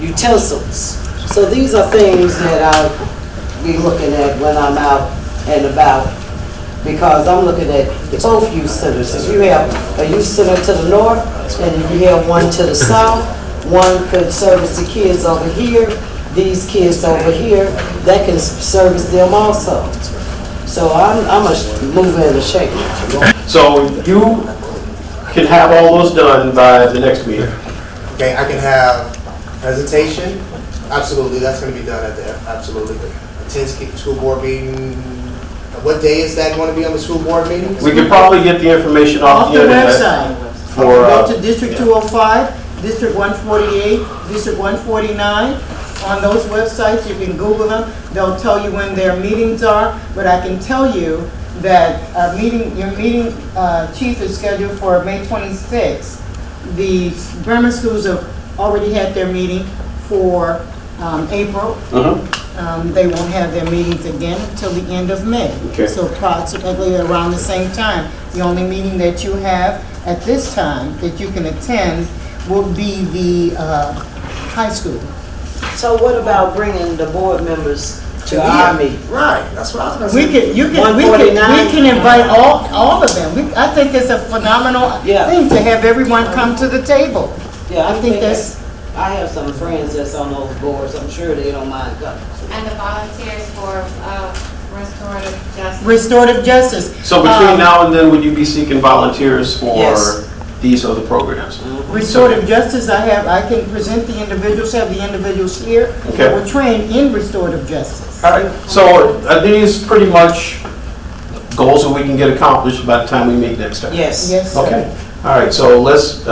utensils. So these are things that I'll be looking at when I'm out and about, because I'm looking at both youth centers. If you have a youth center to the north, and if you have one to the south, one could service the kids over here, these kids over here, that can service them also. So I'm a mover and a shaker. So you can have all those done by the next meeting. Okay, I can have presentation, absolutely, that's gonna be done at the, absolutely. Attend school board meeting, what day is that going to be on the school board meeting? We could probably get the information off the internet. website. For, Go to District 205, District 148, District 149. On those websites, you can Google them. They'll tell you when their meetings are. But I can tell you that your meeting, chief, is scheduled for May 26th. The grammar schools have already had their meeting for April. They won't have their meetings again until the end of May. Okay. So approximately around the same time. The only meeting that you have at this time that you can attend will be the high school. So what about bringing the board members to our meeting? Right, that's what I was gonna We say. can invite all of them. I think it's a phenomenal thing to have everyone come to the table. Yeah, I think that's. I have some friends that's on those boards. I'm sure they don't mind coming. And the volunteers for restorative justice. Restorative justice. So between now and then, would you be seeking volunteers for Yes. these other programs? Restorative justice, I can present the individuals, have the individuals here that were trained in restorative justice. All right, so are these pretty much goals that we can get accomplished by the time we meet next time? Yes. Yes, sir. Okay, all right, so let's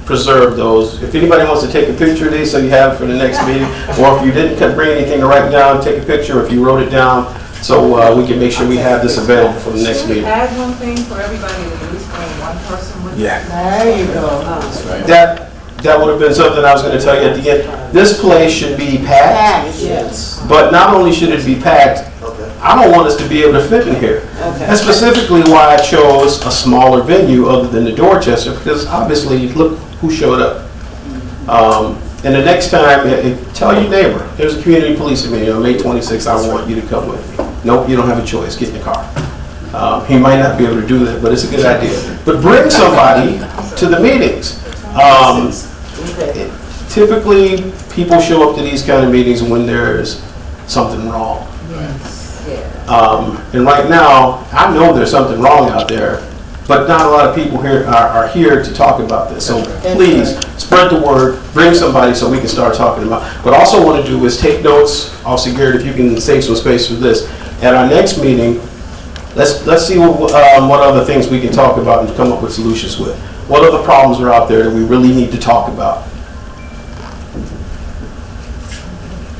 preserve those. If anybody wants to take a picture of these, so you have it for the next meeting, or if you didn't bring anything to write down, take a picture, if you wrote it down, so we can make sure we have this available for the next Should we meeting. add one thing for everybody to use, bring one person with? Yeah. There you go. That would have been something I was going to tell you at the end. This place should be packed, Yes. but not only should it be packed, I don't want us to be able to fit in here. Okay. That's specifically why I chose a smaller venue other than the Dorchester, because obviously, look who showed up. And the next time, tell your neighbor, there's a community policing meeting on May 26th, I want you to come with me. Nope, you don't have a choice, get in the car. He might not be able to do that, but it's a good idea. But bring somebody to the meetings. Typically, people show up to these kind of meetings when there's something wrong. And right now, I know there's something wrong out there, but not a lot of people here are here to talk about this. So please, spread the word, bring somebody so we can start talking about it. What I also want to do is take notes. Also, Garrett, if you can save some space for this. At our next meeting, let's see what other things we can talk about and come up with solutions with. What other problems are out there that we really need to talk about?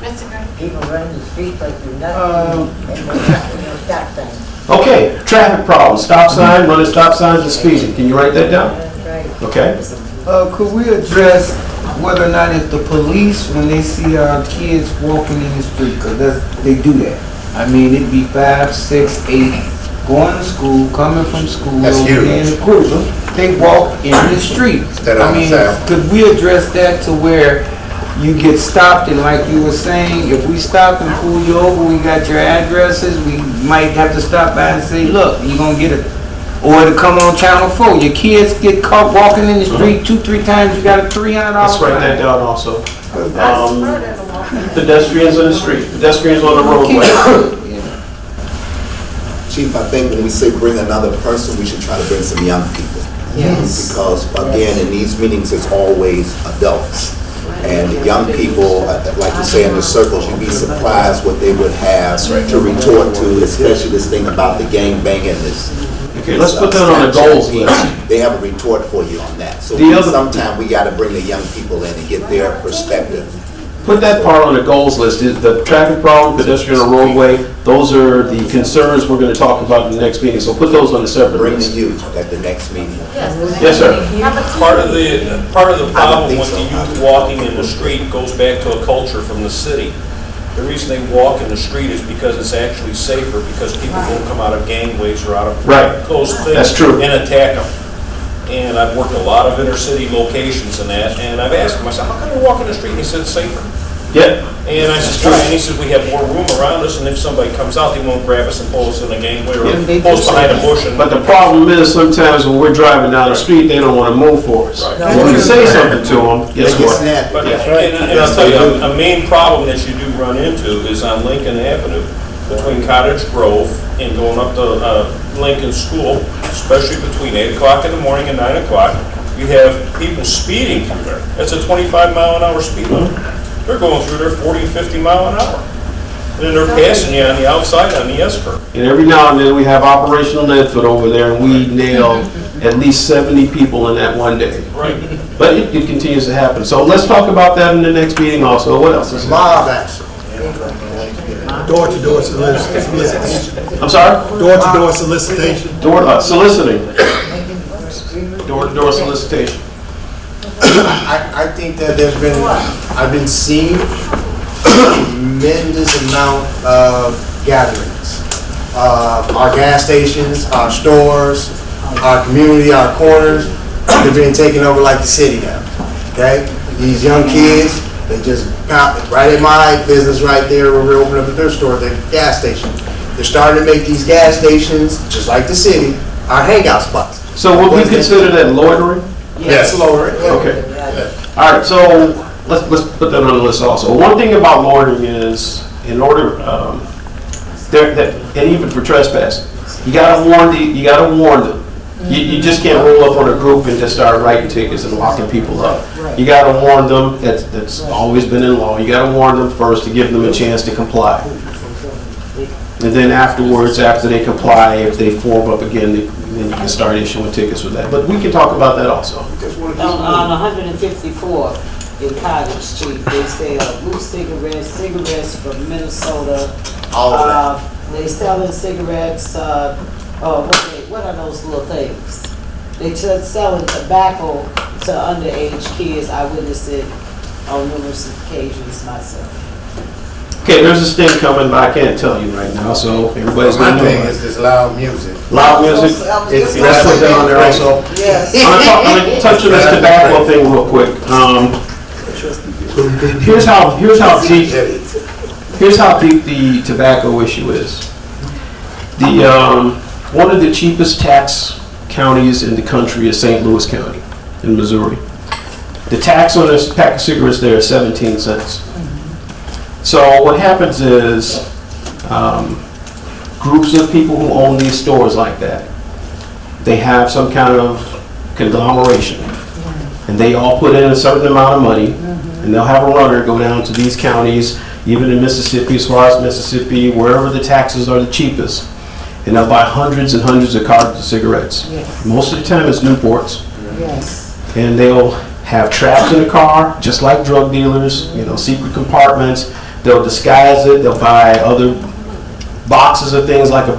Mr. Gray. People running the streets like they're nothing, and no stop signs. Okay, traffic problems, stop sign, running stop signs and speeding. Can you write that down? That's right. Okay. Could we address whether or not it's the police when they see our kids walking in the street? Because they do that. I mean, it'd be 5, 6, 8 going to school, coming from school, That's huge. in the cruiser. They walk in the street. That I mean, could we address that to where you get stopped and like you were saying, if we stop and pull you over, we got your addresses, we might have to stop by and say, look, you're going to get it. Or to come on Channel 4, your kids get caught walking in the street 2-3 times, you got a $300 Let's write that fine. down also. Pedestrians on the street, pedestrians on the roadway. Chief, I think when we say bring another person, we should try to bring some young people. Yes. Because again, in these meetings, it's always adults. And the young people, like you say in the circles, you'd be surprised what they would have to retort to, especially this thing about the gang banging this. Okay, let's put that on the goals list. They have a retort for you on that. So The other- sometime we gotta bring the young people in and get their perspective Put that part on the goals list. The traffic problem, pedestrian on roadway, those are the concerns we're gonna talk about in the next meeting, so put those on the separate Bring the list. youth at the next meeting. Yes, sir. Part of the problem with the youth walking in the street goes back to a culture from the city. The reason they walk in the street is because it's actually safer, because people don't come out of gangways or out of Right. closed things. That's true. And attack them. And I've worked a lot of inner-city locations and that, and I've asked him, I said, how come you walk in the street? And he said, it's safer. Yeah. And I said, why? And he said, we have more room around us, and if somebody comes out, they won't grab us and pull us in a gangway or pull us behind a bush. But the problem is, sometimes when we're driving down the street, they don't wanna move for us. Right. When you say something to them, guess They get what? snappy. But, and I'll tell you, a main problem that you do run into is on Lincoln Avenue, between Cottage Grove and going up to Lincoln School, especially between 8 o'clock in the morning and 9 o'clock. You have people speeding through there. It's a 25-mile-an-hour speed limit. They're going through there 40 and 50 mile an hour. And then they're passing you on the outside on the S-curve. And every now and then, we have operational Nedfoot over there, and we nail at least 70 people in that one day. Right. But it continues to happen. So let's talk about that in the next meeting also. What else is there? Mob action. Door-to-door solicitation. I'm sorry? Door-to-door solicitation. Soliciting. Door-to-door solicitation. I think that I've been seeing tremendous amount of gatherings. Our gas stations, our stores, our community, our corners, they're being taken over like the city now, okay? These young kids, they just got right in my business right there where we're opening up their store, the gas station. They're starting to make these gas stations, just like the city, our hangout spots. So would we consider that loitering? Yes, lower it. Okay. All right, so let's put that on the list also. One thing about loitering is, in order, and even for trespassing, you gotta warn them. You just can't roll up on a group and just start writing tickets and locking people up. You gotta warn them. That's always been in law. You gotta warn them first to give them a chance to comply. And then afterwards, after they comply, if they form up again, then you can start issuing tickets with that. But we can talk about that also. On 154th in Cottage Street, they sell loose cigarettes from Minnesota. All of that. They selling cigarettes, what are those little things? They selling tobacco to underage kids. I witnessed it on numerous occasions myself. Okay, there's this thing coming, but I can't tell you right now, so everybody's My gonna know. thing is this loud music. Loud music, let's put that on there also. Yes. I'm gonna touch on this tobacco thing real quick. Here's how deep the tobacco issue is. One of the cheapest tax counties in the country is St. Louis County in Missouri. The tax on a pack of cigarettes there is 17 cents. So what happens is, groups of people who own these stores like that, they have some kind of conglomeration, and they all put in a certain amount of money, and they'll have a runner go down to these counties, even in Mississippi, as far as Mississippi, wherever the taxes are the cheapest, and they'll buy hundreds and hundreds of cartons of cigarettes. Yes. Most of the time it's Newports. Yes. And they'll have traps in the car, just like drug dealers, secret compartments. They'll disguise it. They'll buy other boxes of things, like a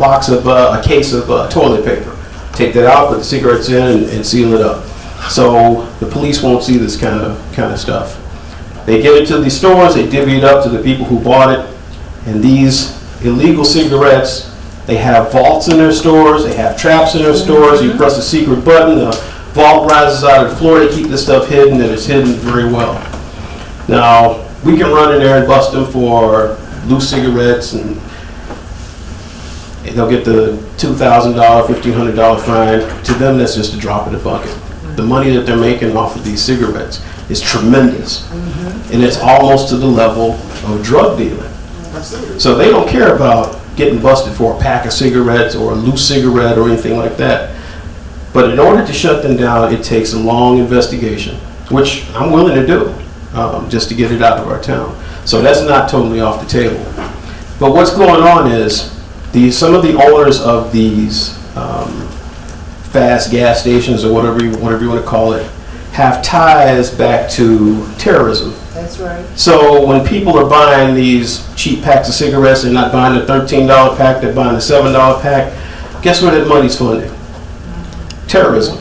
case of toilet paper. Take that out, put the cigarettes in, and seal it up. So the police won't see this kind of stuff. They get into these stores, they divvy it up to the people who bought it, and these illegal cigarettes, they have vaults in their stores, they have traps in their stores. You press a secret button, the vault rises out of the floor. They keep this stuff hidden, and it's hidden very well. Now, we can run in there and bust them for loose cigarettes, and they'll get the $2,000, $1,500 fine. To them, that's just a drop in the bucket. The money that they're making off of these cigarettes is tremendous, and it's almost to the level of drug dealing. So they don't care about getting busted for a pack of cigarettes or a loose cigarette or anything like that. But in order to shut them down, it takes a long investigation, which I'm willing to do, just to get it out of our town. So that's not totally off the table. But what's going on is some of the owners of these fast gas stations, or whatever you want to call it, have ties back to terrorism. That's right. So when people are buying these cheap packs of cigarettes, they're not buying the $13 pack, they're buying the $7 pack. Guess where that money's funding? Terrorism.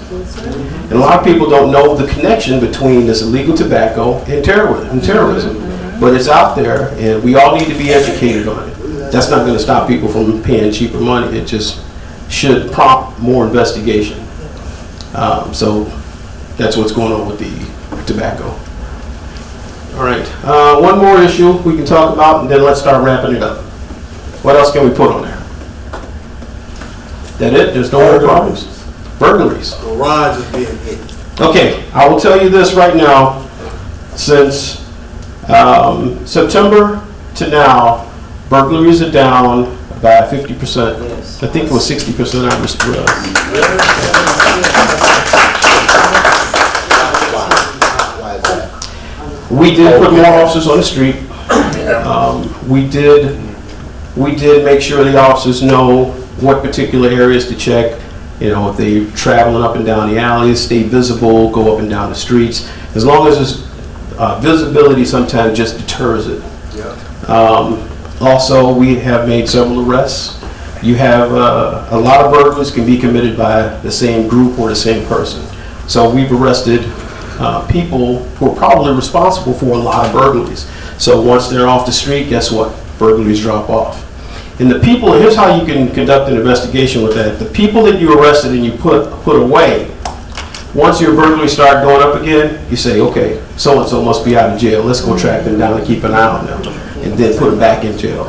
And a lot of people don't know the connection between this illegal tobacco and terrorism. But it's out there, and we all need to be educated on it. That's not going to stop people from paying cheaper money. It just should prompt more investigation. So that's what's going on with the tobacco. All right, one more issue we can talk about, and then let's start wrapping it up. What else can we put on there? That it? There's no more problems? Burglaries. Garage is being hit. Okay, I will tell you this right now. Since September to now, burglaries are down by 50%. I think it was 60% on the spread. We did put more officers on the street. We did make sure the officers know what particular areas to check. You know, if they're traveling up and down the alleys, stay visible, go up and down the streets. As long as there's visibility, sometimes just deters it. Also, we have made several arrests. You have a lot of burglaries can be committed by the same group or the same person. So we've arrested people who are probably responsible for a lot of burglaries. So once they're off the street, guess what? Burglaries drop off. And the people, here's how you can conduct an investigation with that. The people that you arrested and you put away, once your burglaries start going up again, you say, okay, so-and-so must be out of jail. Let's go track them down and keep an eye on them. And then put them back in jail.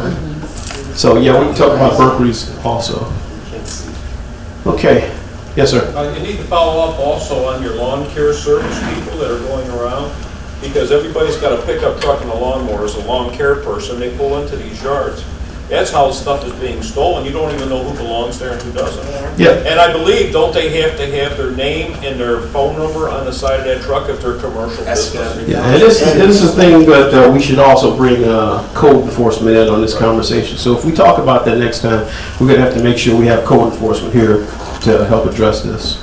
So yeah, we can talk about burglaries also. Okay. Yes, sir. You need to follow up also on your lawn care service people that are going around, because everybody's got a pickup truck and a lawnmower as a lawn care person. They pull into these yards. That's how stuff is being stolen. You don't even know who belongs there and who doesn't. Yeah. And I believe, don't they have to have their name and their phone number on the side of that truck if they're commercial business? Yeah, and this is the thing, but we should also bring code enforcement in on this conversation. So if we talk about that next time, we're going to have to make sure we have code enforcement here to help address this.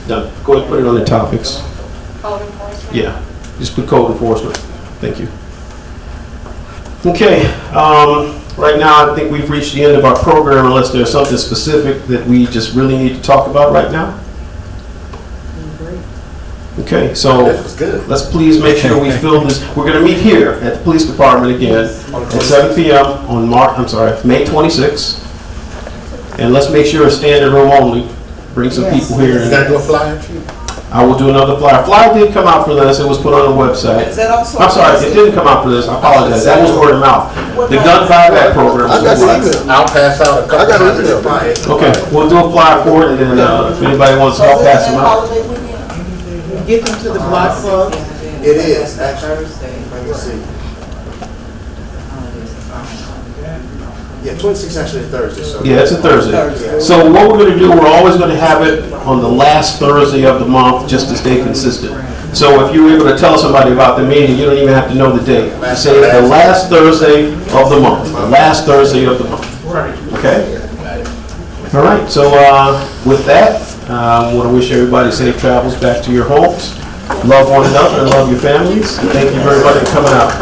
Now, go ahead and put it on the topics. Code enforcement? Yeah, just put code enforcement. Thank you. Okay, right now I think we've reached the end of our program unless there's something specific that we just really need to talk about right now. Okay, so let's please make sure we fill this. We're going to meet here at the police department again at 7 p.m. on May 26th. And let's make sure it's standing room only. Bring some people here. You gotta do a flyer? I will do another flyer. Flyer did come out for this. It was put on the website. Is that also? I'm sorry, it didn't come out for this. I apologize. That was word of mouth. The gun buyback program. I'll pass out a couple. I got an email. Okay, we'll do a flyer for it, and then if anybody wants to help pass them out. Get them to the block club. It is, actually. Let me see. Yeah, 26 actually a Thursday, so. Yeah, it's a Thursday. So what we're going to do, we're always going to have it on the last Thursday of the month, just to stay consistent. So if you're able to tell somebody about the meeting, you don't even have to know the date. You say it's the last Thursday of the month. The last Thursday of the month. Okay? All right. So with that, I want to wish everybody safe travels back to your homes. Love one another and love your families. Thank you very much for coming out.